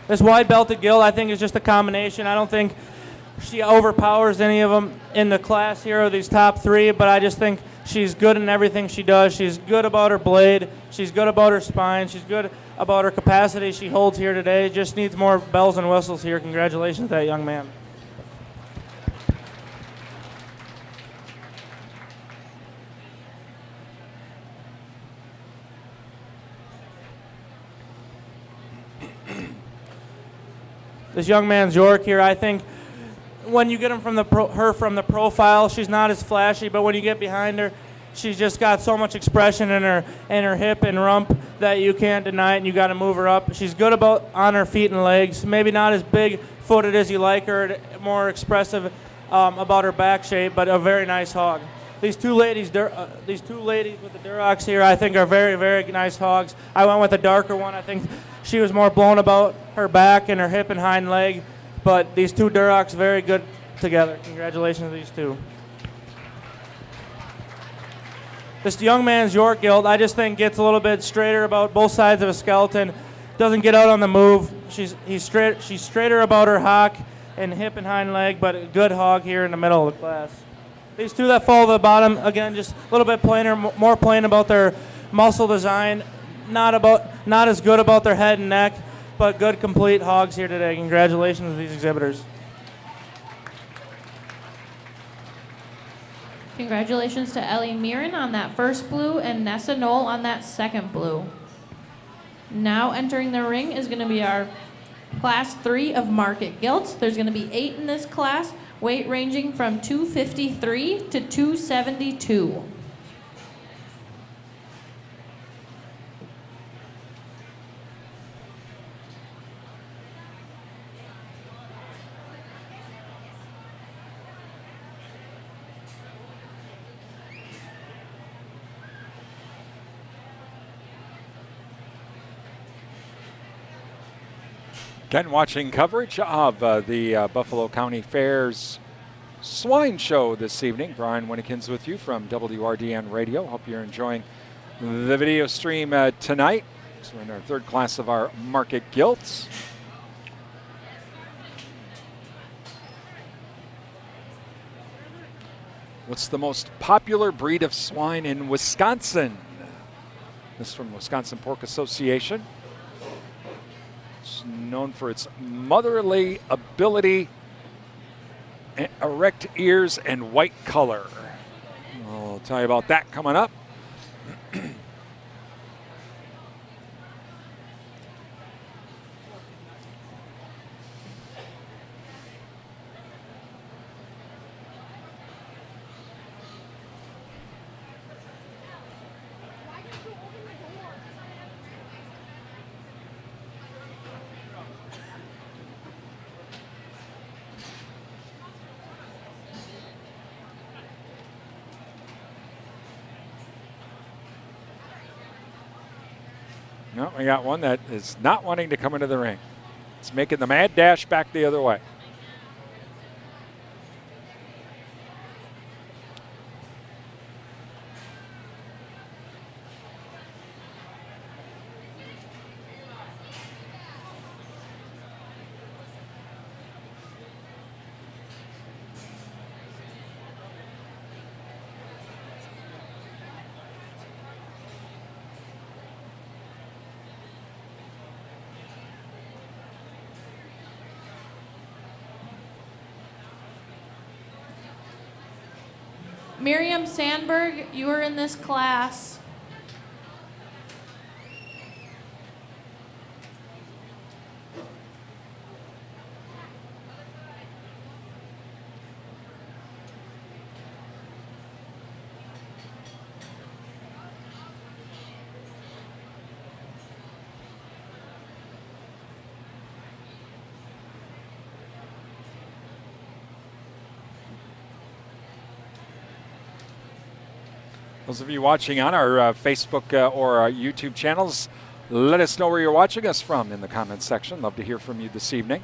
This wide belted gilt, I think, is just a combination. I don't think she overpowers any of them in the class here, or these top three, but I just think she's good in everything she does. She's good about her blade. She's good about her spine. She's good about her capacity she holds here today. Just needs more bells and whistles here. Congratulations to that young man. This young man's York here, I think when you get him from her from the profile, she's not as flashy, but when you get behind her, she's just got so much expression in her hip and rump that you can't deny it, and you got to move her up. She's good on her feet and legs, maybe not as big-footed as you like her, more expressive about her back shape, but a very nice hog. These two ladies with the Durocs here, I think, are very, very nice hogs. I went with the darker one. I think she was more blown about her back and her hip and hind leg, but these two Durocs very good together. Congratulations to these two. This young man's York gilt, I just think gets a little bit straighter about both sides of his skeleton. Doesn't get out on the move. She's straighter about her hock and hip and hind leg, but a good hog here in the middle of the class. These two that fall to the bottom, again, just a little bit plainer, more plain about their muscle design. Not as good about their head and neck, but good complete hogs here today. Congratulations to these exhibitors. Congratulations to Ellie Mirren on that first blue and Nessa Knoll on that second blue. Now entering the ring is going to be our class 3 of market gilts. There's going to be 8 in this class, weight ranging from 253 to 272. Again, watching coverage of the Buffalo County Fair's Swine Show this evening. Brian Winnikins with you from WRDN Radio. Hope you're enjoying the video stream tonight. So we're in our third class of our market gilts. What's the most popular breed of swine in Wisconsin? This is from Wisconsin Pork Association. It's known for its motherly ability, erect ears, and white color. I'll tell you about that coming up. No, we got one that is not wanting to come into the ring. It's making the mad dash back the other way. Miriam Sandberg, you were in this class. Those of you watching on our Facebook or our YouTube channels, let us know where you're watching us from in the comments section. Love to hear from you this evening.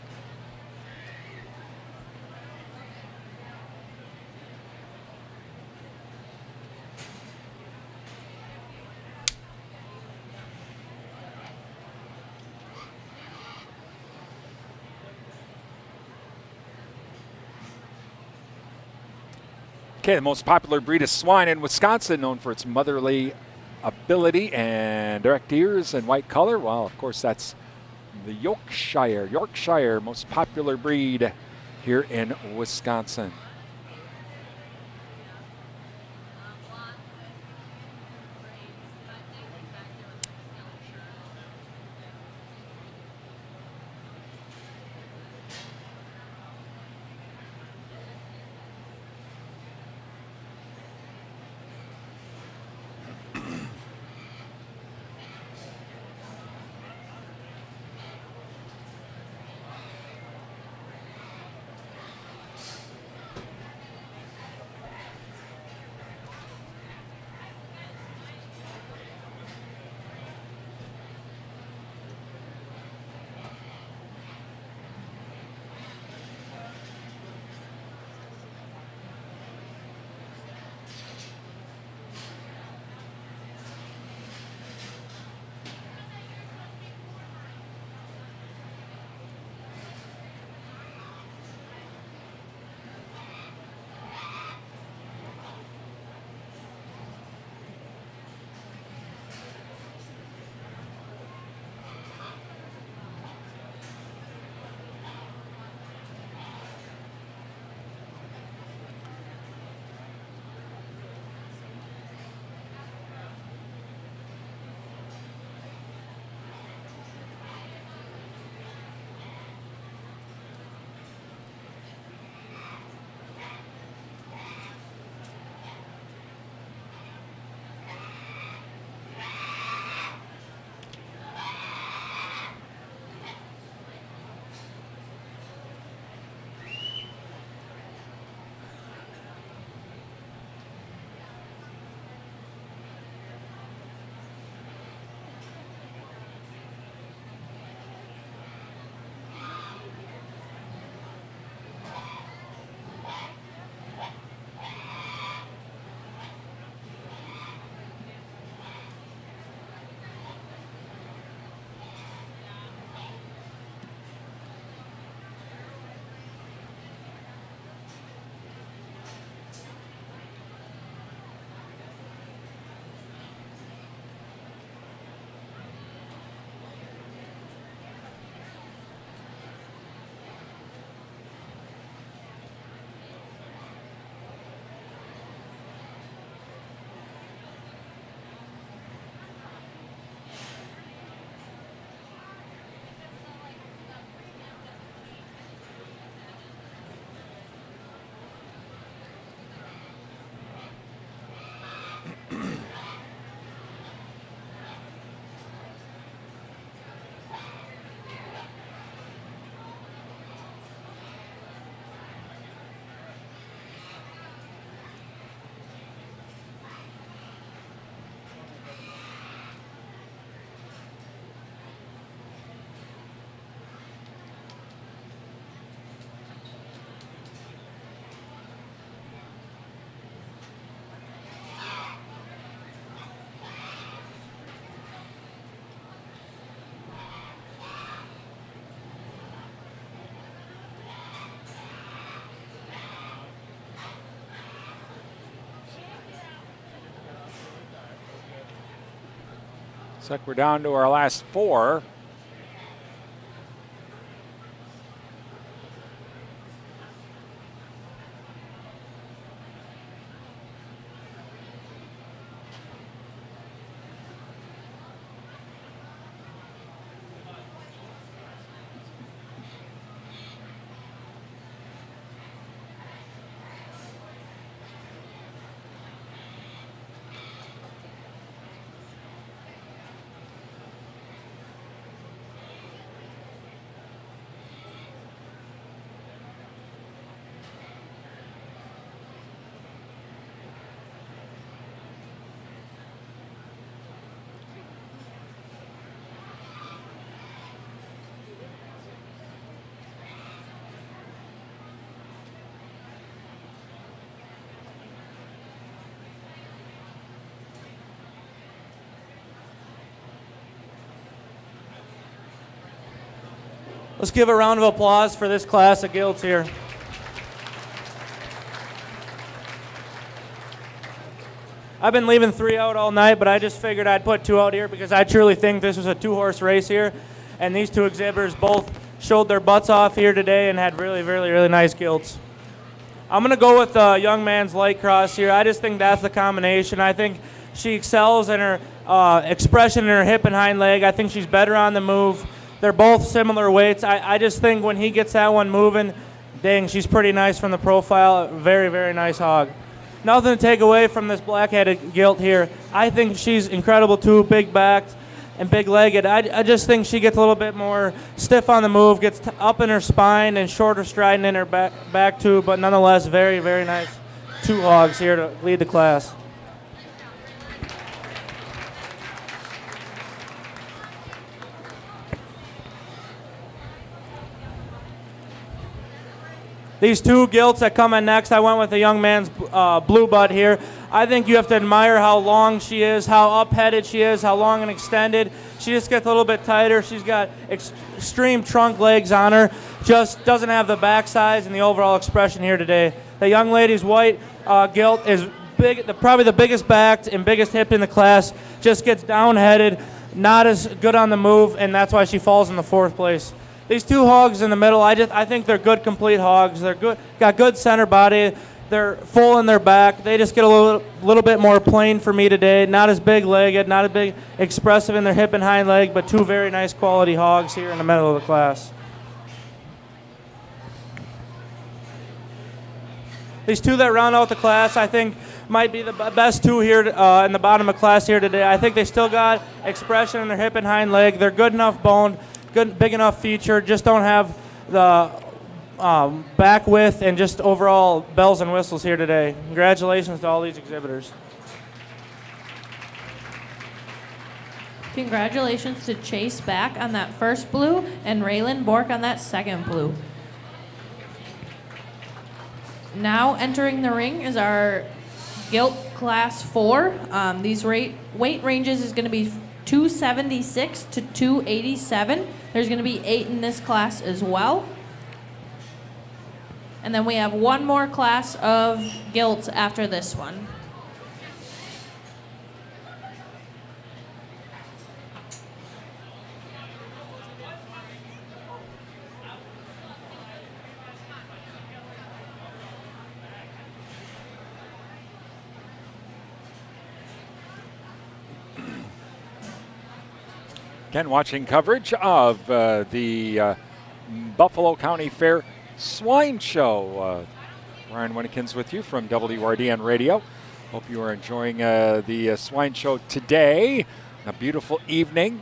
Okay, the most popular breed of swine in Wisconsin, known for its motherly ability and direct ears and white color. Well, of course, that's the Yorkshire. Yorkshire, most popular breed here in Wisconsin. Looks like we're down to our last 4. Let's give a round of applause for this class of gilts here. I've been leaving 3 out all night, but I just figured I'd put 2 out here because I truly think this was a 2-horse race here, and these 2 exhibitors both showed their butts off here today and had really, really, really nice gilts. I'm going to go with the young man's light cross here. I just think that's the combination. I think she excels in her expression in her hip and hind leg. I think she's better on the move. They're both similar weights. I just think when he gets that one moving, dang, she's pretty nice from the profile. Very, very nice hog. Nothing to take away from this black-headed gilt here. I think she's incredible too, big-backed and big-legged. I just think she gets a little bit more stiff on the move, gets up in her spine and shorter striding in her back too, but nonetheless, very, very nice 2 hogs here to lead the class. These 2 gilts that come in next, I went with the young man's blue butt here. I think you have to admire how long she is, how up-headed she is, how long and extended. She just gets a little bit tighter. She's got extreme trunk legs on her. Just doesn't have the back size and the overall expression here today. The young lady's white gilt is big, probably the biggest backed and biggest hipped in the class. Just gets down-headed, not as good on the move, and that's why she falls in the 4th place. These 2 hogs in the middle, I think they're good, complete hogs. They're good, got good center body. They're full in their back. They just get a little bit more plain for me today. Not as big-legged, not as big expressive in their hip and hind leg, but 2 very nice quality hogs here in the middle of the class. These 2 that round out the class, I think, might be the best 2 here in the bottom of class here today. I think they still got expression in their hip and hind leg. They're good enough boned. Good, big enough feature, just don't have the back width and just overall bells and whistles here today. Congratulations to all these exhibitors. Congratulations to Chase Back on that first blue and Raylan Bork on that second blue. Now entering the ring is our gilt class 4. These weight ranges is going to be 276 to 287. There's going to be 8 in this class as well. And then we have 1 more class of gilts after this one. Again, watching coverage of the Buffalo County Fair Swine Show. Brian Winnekins with you from WRDN Radio. Hope you are enjoying the Swine Show today. A beautiful evening.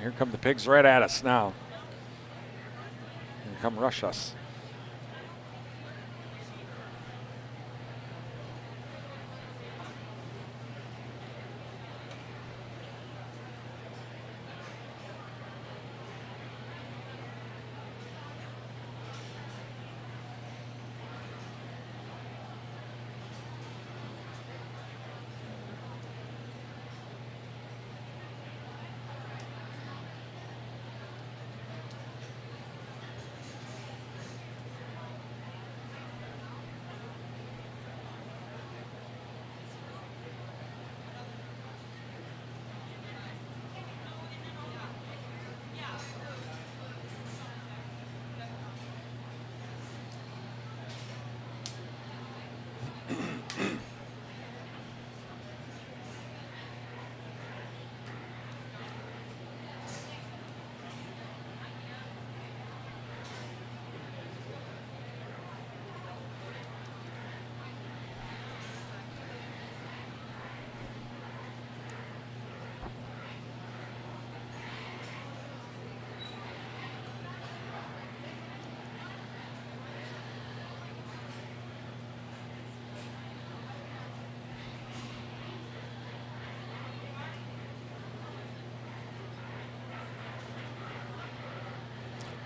here come the pigs right at us now. Here come rush us.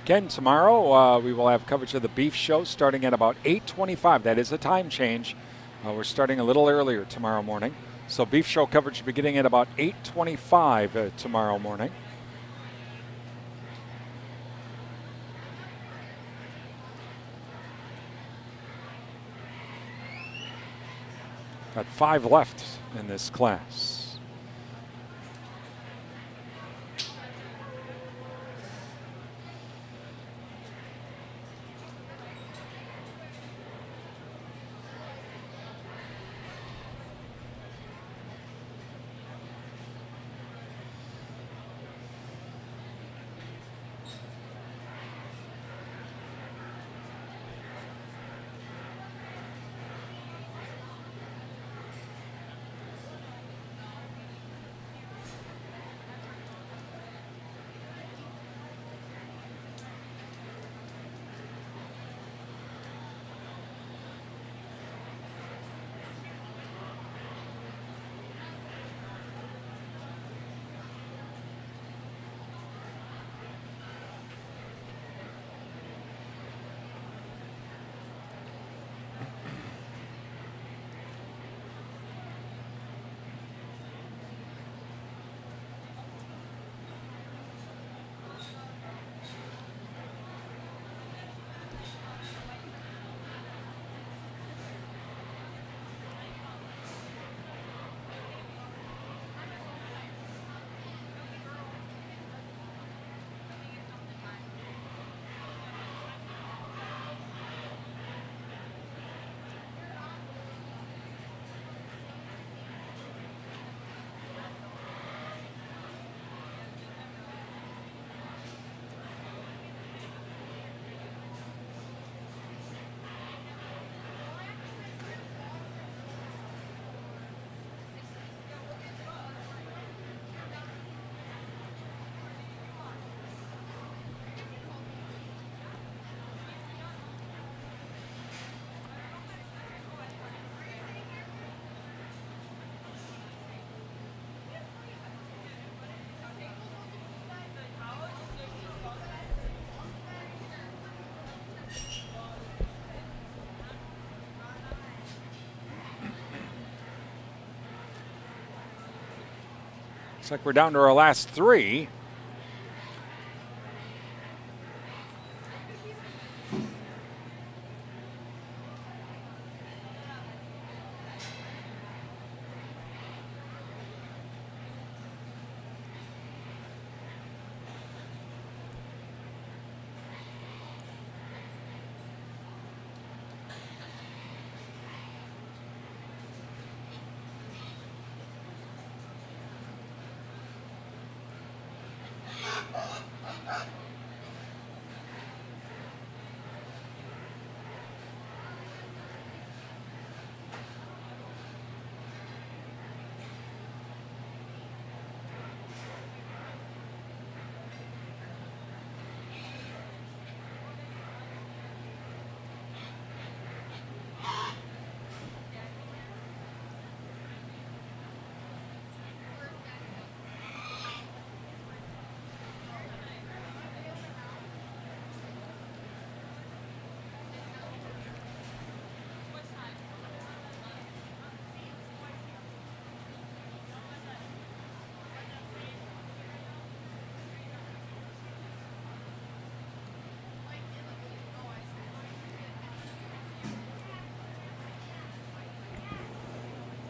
Again, tomorrow we will have coverage of the beef show starting at about 8:25. That is a time change. We're starting a little earlier tomorrow morning. So beef show coverage beginning at about 8:25 tomorrow morning. Got 5 left in this class. Looks like we're down to our last 3.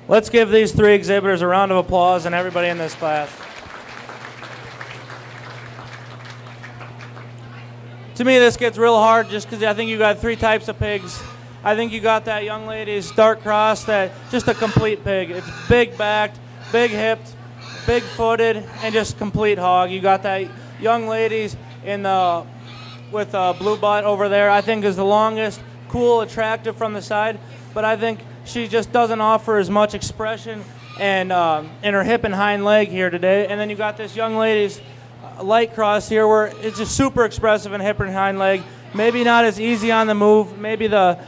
Let's give these 3 exhibitors a round of applause and everybody in this class. To me, this gets real hard just because I think you got 3 types of pigs. I think you got that young lady's dark cross, that just a complete pig. It's big backed, big hipped, big footed, and just complete hog. You got that young lady's with blue butt over there. I think is the longest, cool, attractive from the side, but I think she just doesn't offer as much expression and in her hip and hind leg here today. And then you got this young lady's light cross here where it's just super expressive in hip and hind leg. Maybe not as easy on the move. Maybe the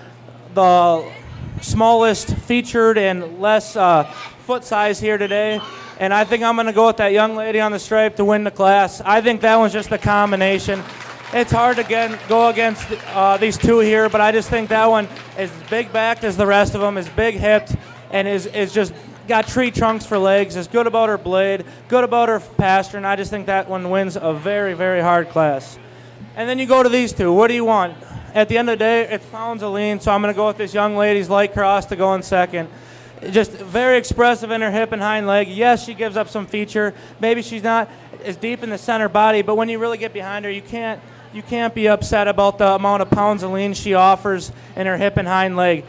smallest featured and less foot size here today. And I think I'm going to go with that young lady on the stripe to win the class. I think that one's just a combination. It's hard to go against these 2 here, but I just think that one is big backed as the rest of them, is big hipped, and is just got tree trunks for legs, is good about her blade, good about her pasture, and I just think that one wins a very, very hard class. And then you go to these 2. What do you want? At the end of the day, it's pounds of lean, so I'm going to go with this young lady's light cross to go in second. Just very expressive in her hip and hind leg. Yes, she gives up some feature. Maybe she's not as deep in the center body, but when you really get behind her, you can't be upset about the amount of pounds of lean she offers in her hip and hind leg.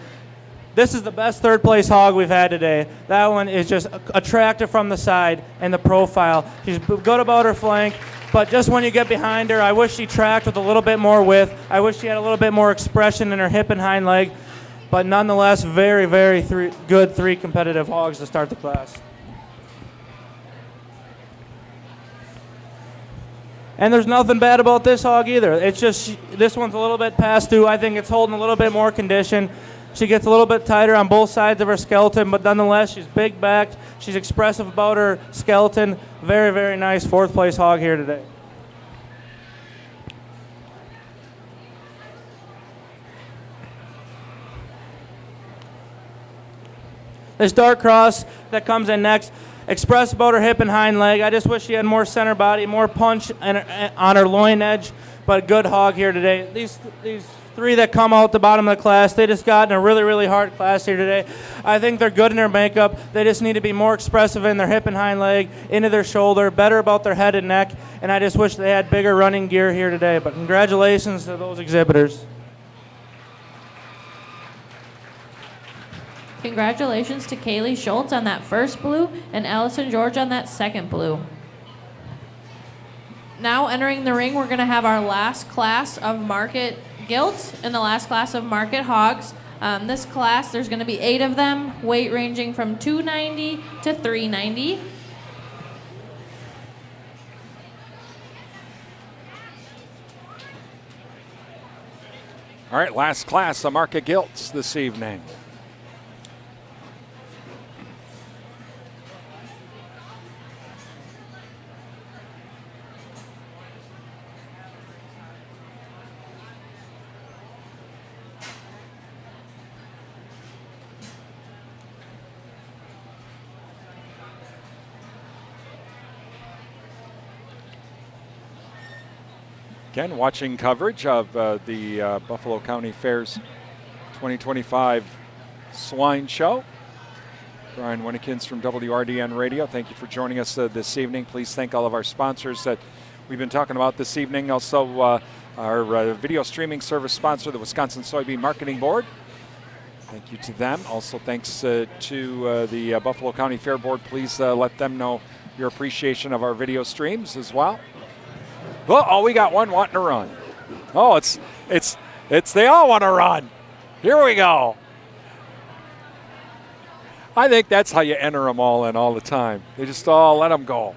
This is the best 3rd place hog we've had today. That one is just attractive from the side and the profile. She's good about her flank, but just when you get behind her, I wish she tracked with a little bit more width. I wish she had a little bit more expression in her hip and hind leg, but nonetheless, very, very good 3 competitive hogs to start the class. And there's nothing bad about this hog either. It's just this one's a little bit past due. I think it's holding a little bit more condition. She gets a little bit tighter on both sides of her skeleton, but nonetheless, she's big backed. She's expressive about her skeleton. Very, very nice 4th place hog here today. This dark cross that comes in next, expressive about her hip and hind leg. I just wish she had more center body, more punch on her loin edge, but a good hog here today. These 3 that come out the bottom of the class, they just got in a really, really hard class here today. I think they're good in their makeup. They just need to be more expressive in their hip and hind leg, into their shoulder, better about their head and neck, and I just wish they had bigger running gear here today. But congratulations to those exhibitors. Congratulations to Kaylee Schultz on that first blue and Allison George on that second blue. Now entering the ring, we're going to have our last class of market gilts and the last class of market hogs. This class, there's going to be 8 of them, weight ranging from 290 to 390. All right, last class of market gilts this evening. Again, watching coverage of the Buffalo County Fair's 2025 Swine Show. Brian Winnekins from WRDN Radio. Thank you for joining us this evening. Please thank all of our sponsors that we've been talking about this evening. Also, our video streaming service sponsor, the Wisconsin Soybean Marketing Board. Thank you to them. Also, thanks to the Buffalo County Fair Board. Please let them know your appreciation of our video streams as well. Oh, we got one wanting to run. Oh, it's they all want to run. Here we go. I think that's how you enter them all in all the time. They just all let them go.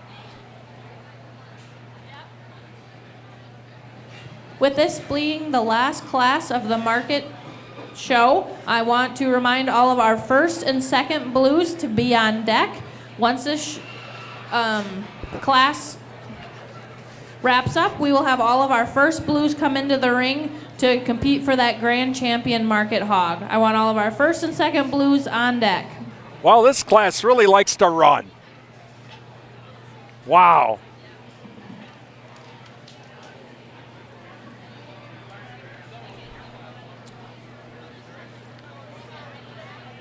With this being the last class of the market show, I want to remind all of our first and second blues to be on deck. Once this class wraps up, we will have all of our first blues come into the ring to compete for that grand champion market hog. I want all of our first and second blues on deck. Well, this class really likes to run. Wow.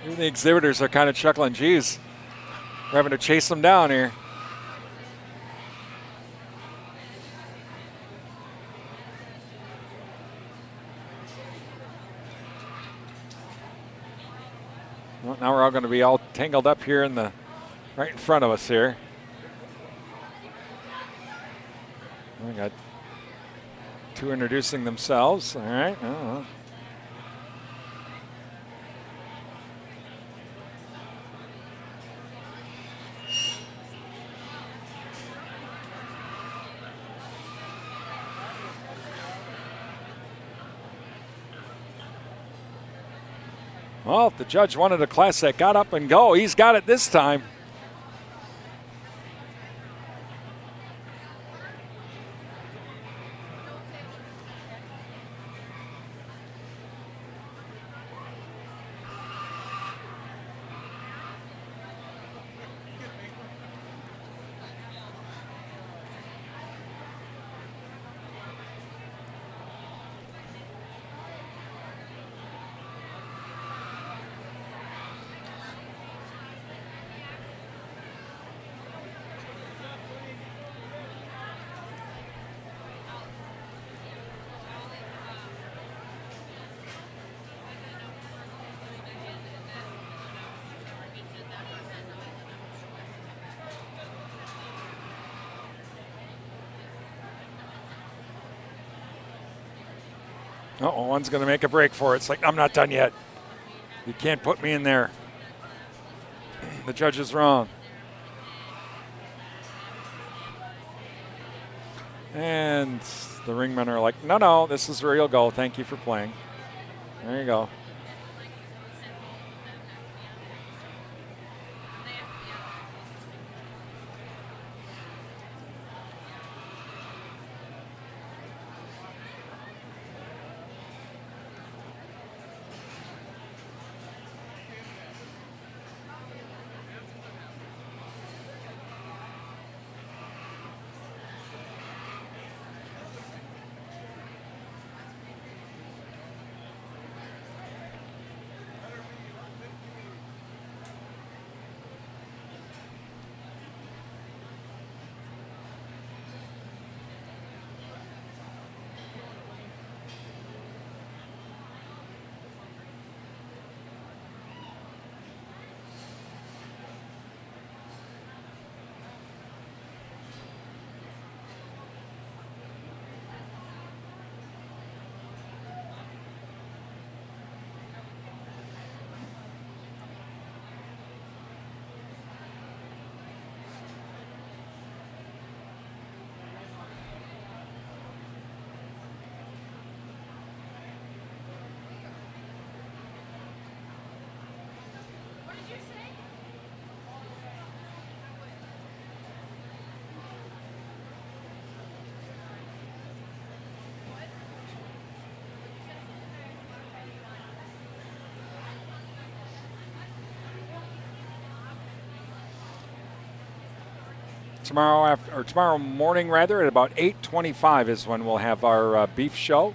Even the exhibitors are kind of chuckling. Geez, we're having to chase them down here. Well, now we're all going to be all tangled up here right in front of us here. We got two introducing themselves. All right. Oh. Well, if the judge wanted a class that got up and go, he's got it this time. Uh-oh, one's going to make a break for it. It's like, I'm not done yet. You can't put me in there. The judge is wrong. And the ringmen are like, no, this is where you'll go. Thank you for playing. There you go. Tomorrow morning rather, at about 8:25 is when we'll have our beef show.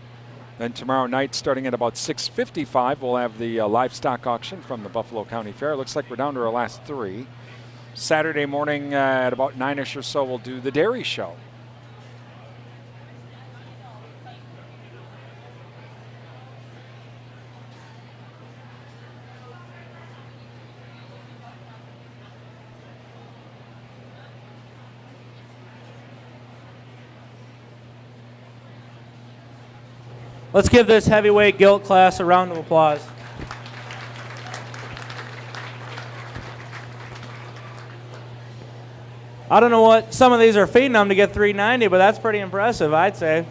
Then tomorrow night, starting at about 6:55, we'll have the livestock auction from the Buffalo County Fair. Looks like we're down to our last three. Saturday morning at about 9-ish or so, we'll do the dairy show. Let's give this heavyweight gilt class a round of applause. I don't know what some of these are feeding them to get 390, but that's pretty impressive, I'd say.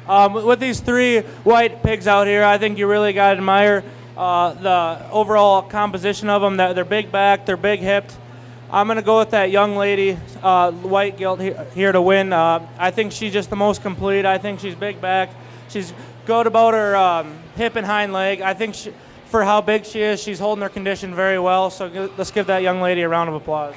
With these three white pigs out here, I think you really got to admire the overall composition of them. They're big back, they're big hipped. I'm going to go with that young lady, white gilt here to win. I think she's just the most complete. I think she's big back. She's good about her hip and hind leg. I think for how big she is, she's holding her condition very well. So let's give that young lady a round of applause.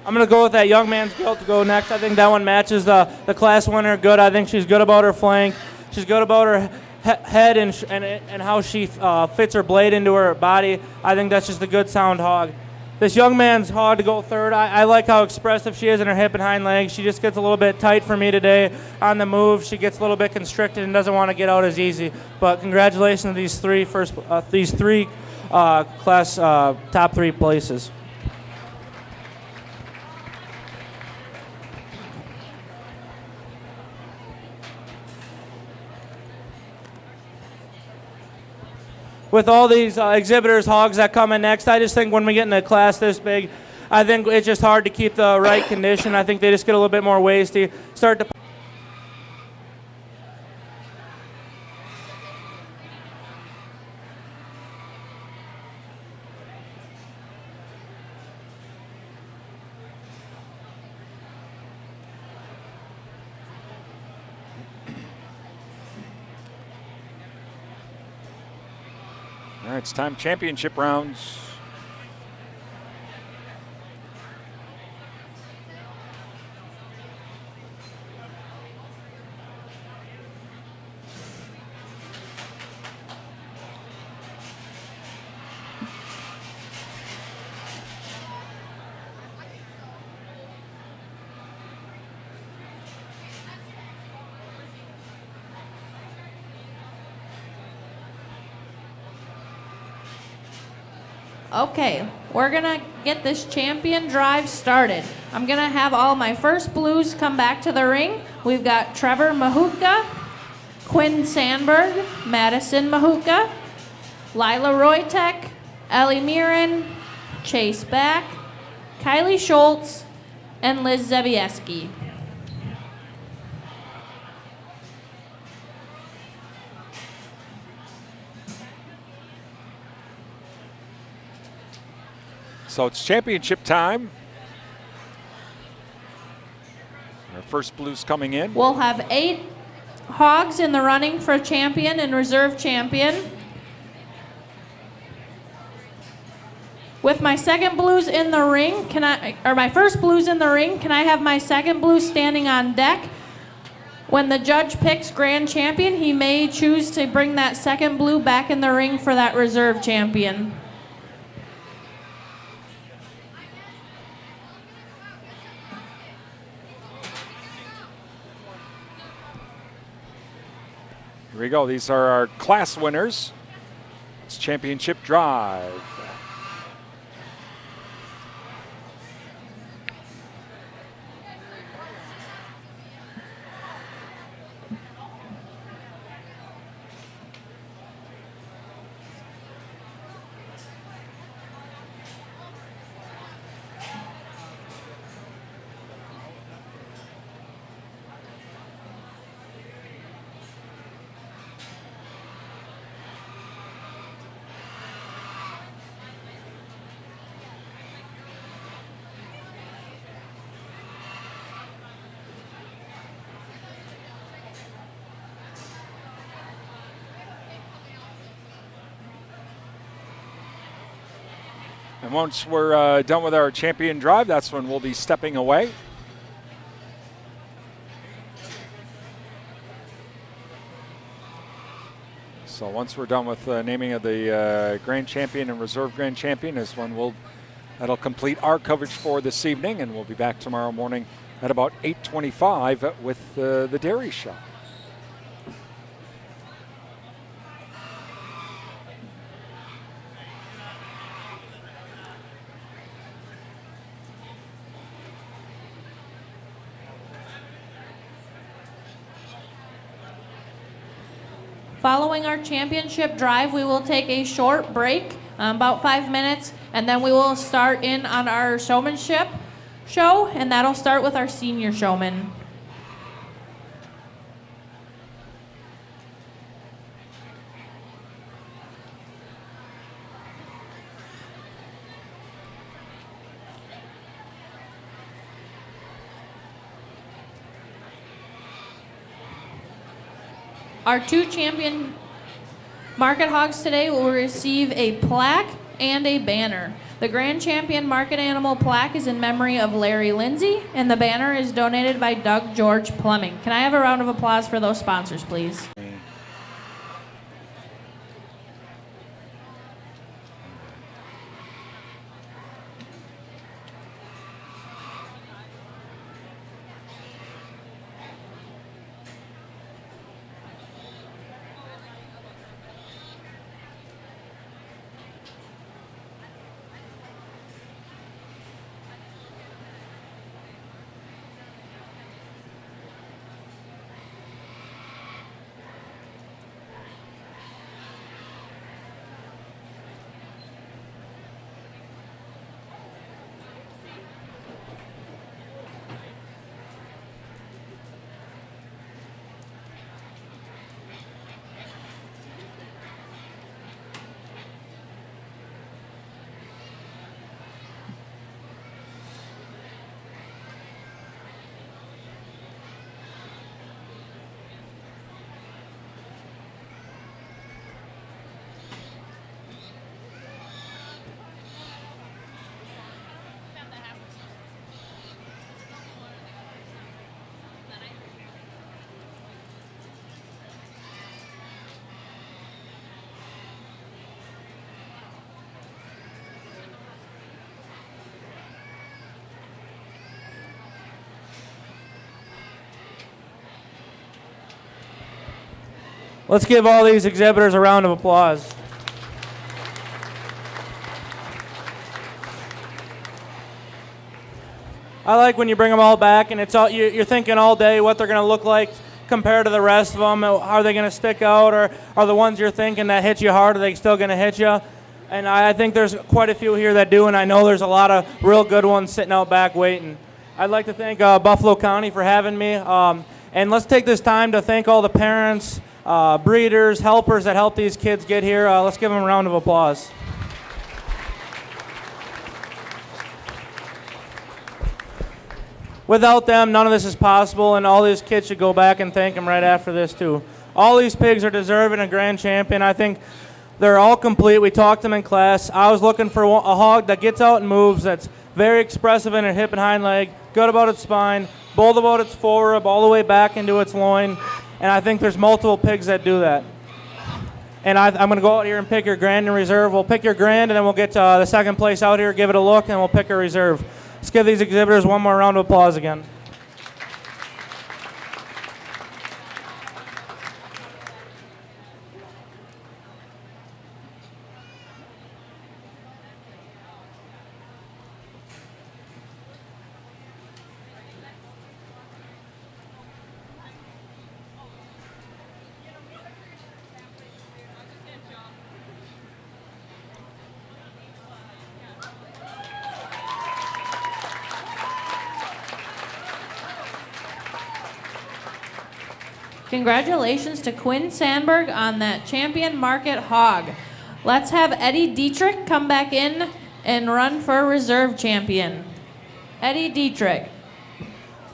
I'm going to go with that young man's guilt to go next. I think that one matches the class winner good. I think she's good about her flank. She's good about her head and how she fits her blade into her body. I think that's just a good sound hog. This young man's hog to go third. I like how expressive she is in her hip and hind legs. She just gets a little bit tight for me today on the move. She gets a little bit constricted and doesn't want to get out as easy. But congratulations to these three class top 3 places. With all these exhibitors, hogs that come in next, I just think when we get in a class this big, I think it's just hard to keep the right condition. I think they just get a little bit more wasty. Start to. All right, it's time championship rounds. Okay, we're gonna get this champion drive started. I'm gonna have all my first blues come back to the ring. We've got Trevor Mahuka, Quinn Sandberg, Madison Mahuka, Lila Roytek, Ellie Mirren, Chase Back, Kylie Schultz, and Liz Zabieski. So it's championship time. Our first blues coming in. We'll have 8 hogs in the running for champion and reserve champion. With my second blues in the ring, my first blues in the ring, can I have my second blue standing on deck? When the judge picks grand champion, he may choose to bring that second blue back in the ring for that reserve champion. Here we go. These are our class winners. It's championship drive. And once we're done with our champion drive, that's when we'll be stepping away. So once we're done with naming of the grand champion and reserve grand champion is when that'll complete our coverage for this evening, and we'll be back tomorrow morning at about 8:25 with the dairy show. Following our championship drive, we will take a short break, about 5 minutes, and then we will start in on our showmanship show, and that'll start with our senior showman. Our 2 champion market hogs today will receive a plaque and a banner. The Grand Champion Market Animal plaque is in memory of Larry Lindsay, and the banner is donated by Doug George Plumbing. Can I have a round of applause for those sponsors, please? Let's give all these exhibitors a round of applause. I like when you bring them all back and it's all, you're thinking all day what they're going to look like compared to the rest of them. Are they going to stick out, or are the ones you're thinking that hit you hard, are they still going to hit you? And I think there's quite a few here that do, and I know there's a lot of real good ones sitting out back waiting. I'd like to thank Buffalo County for having me. And let's take this time to thank all the parents, breeders, helpers that helped these kids get here. Let's give them a round of applause. Without them, none of this is possible, and all these kids should go back and thank them right after this, too. All these pigs are deserving a grand champion. I think they're all complete. We talked them in class. I was looking for a hog that gets out and moves, that's very expressive in her hip and hind leg, good about its spine, bold about its forerib, all the way back into its loin. And I think there's multiple pigs that do that. And I'm going to go out here and pick your grand and reserve. We'll pick your grand, and then we'll get the second place out here, give it a look, and we'll pick a reserve. Let's give these exhibitors one more round of applause again. Congratulations to Quinn Sandberg on that champion market hog. Let's have Eddie Dietrich come back in and run for reserve champion. Eddie Dietrich.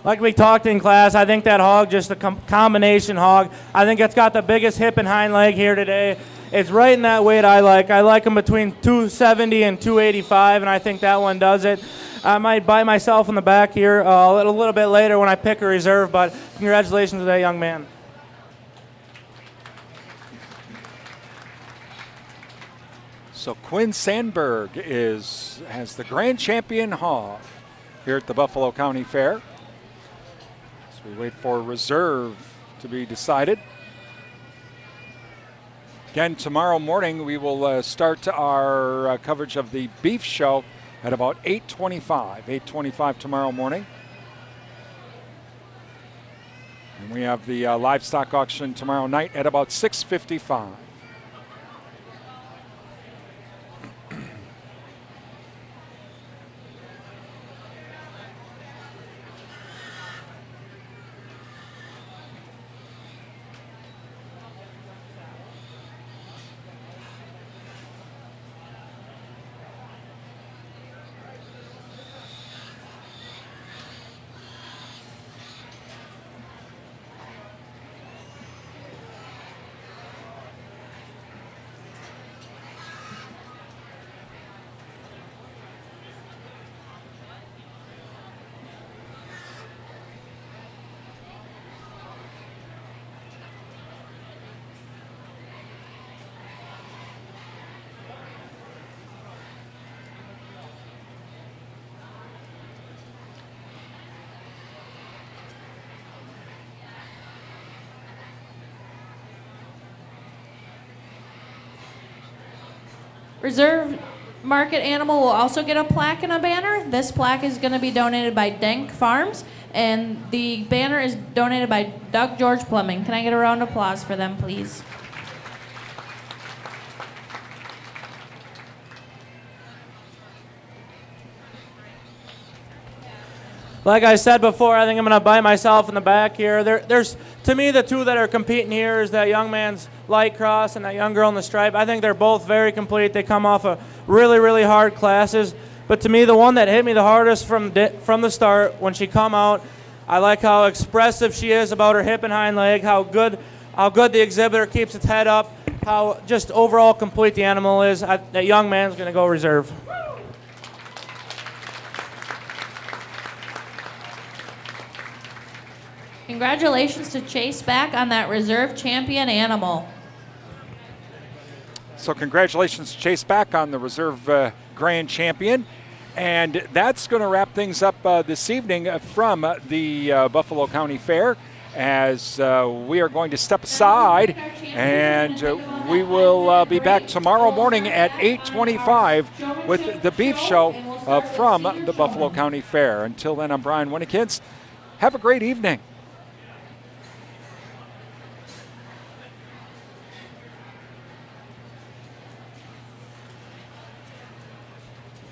Like we talked in class, I think that hog, just a combination hog, I think it's got the biggest hip and hind leg here today. It's right in that weight I like. I like them between 270 and 285, and I think that one does it. I might bite myself in the back here a little bit later when I pick a reserve, but congratulations to that young man. So Quinn Sandberg has the grand champion hog here at the Buffalo County Fair. So we wait for reserve to be decided. Again, tomorrow morning we will start our coverage of the beef show at about 8:25. 8:25 tomorrow morning. And we have the livestock auction tomorrow night at about 6:55. Reserve market animal will also get a plaque and a banner. This plaque is going to be donated by Denk Farms, and the banner is donated by Doug George Plumbing. Can I get a round of applause for them, please? Like I said before, I think I'm going to bite myself in the back here. There's, to me, the two that are competing here is that young man's light cross and that young girl in the stripe. I think they're both very complete. They come off of really, really hard classes. But to me, the one that hit me the hardest from the start, when she come out, I like how expressive she is about her hip and hind leg, how good the exhibitor keeps its head up, how just overall complete the animal is. That young man's going to go reserve. Congratulations to Chase back on that reserve champion animal. So congratulations to Chase back on the reserve grand champion. And that's going to wrap things up this evening from the Buffalo County Fair, as we are going to step aside, and we will be back tomorrow morning at 8:25 with the beef show from the Buffalo County Fair. Until then, I'm Brian Winnikins. Have a great evening.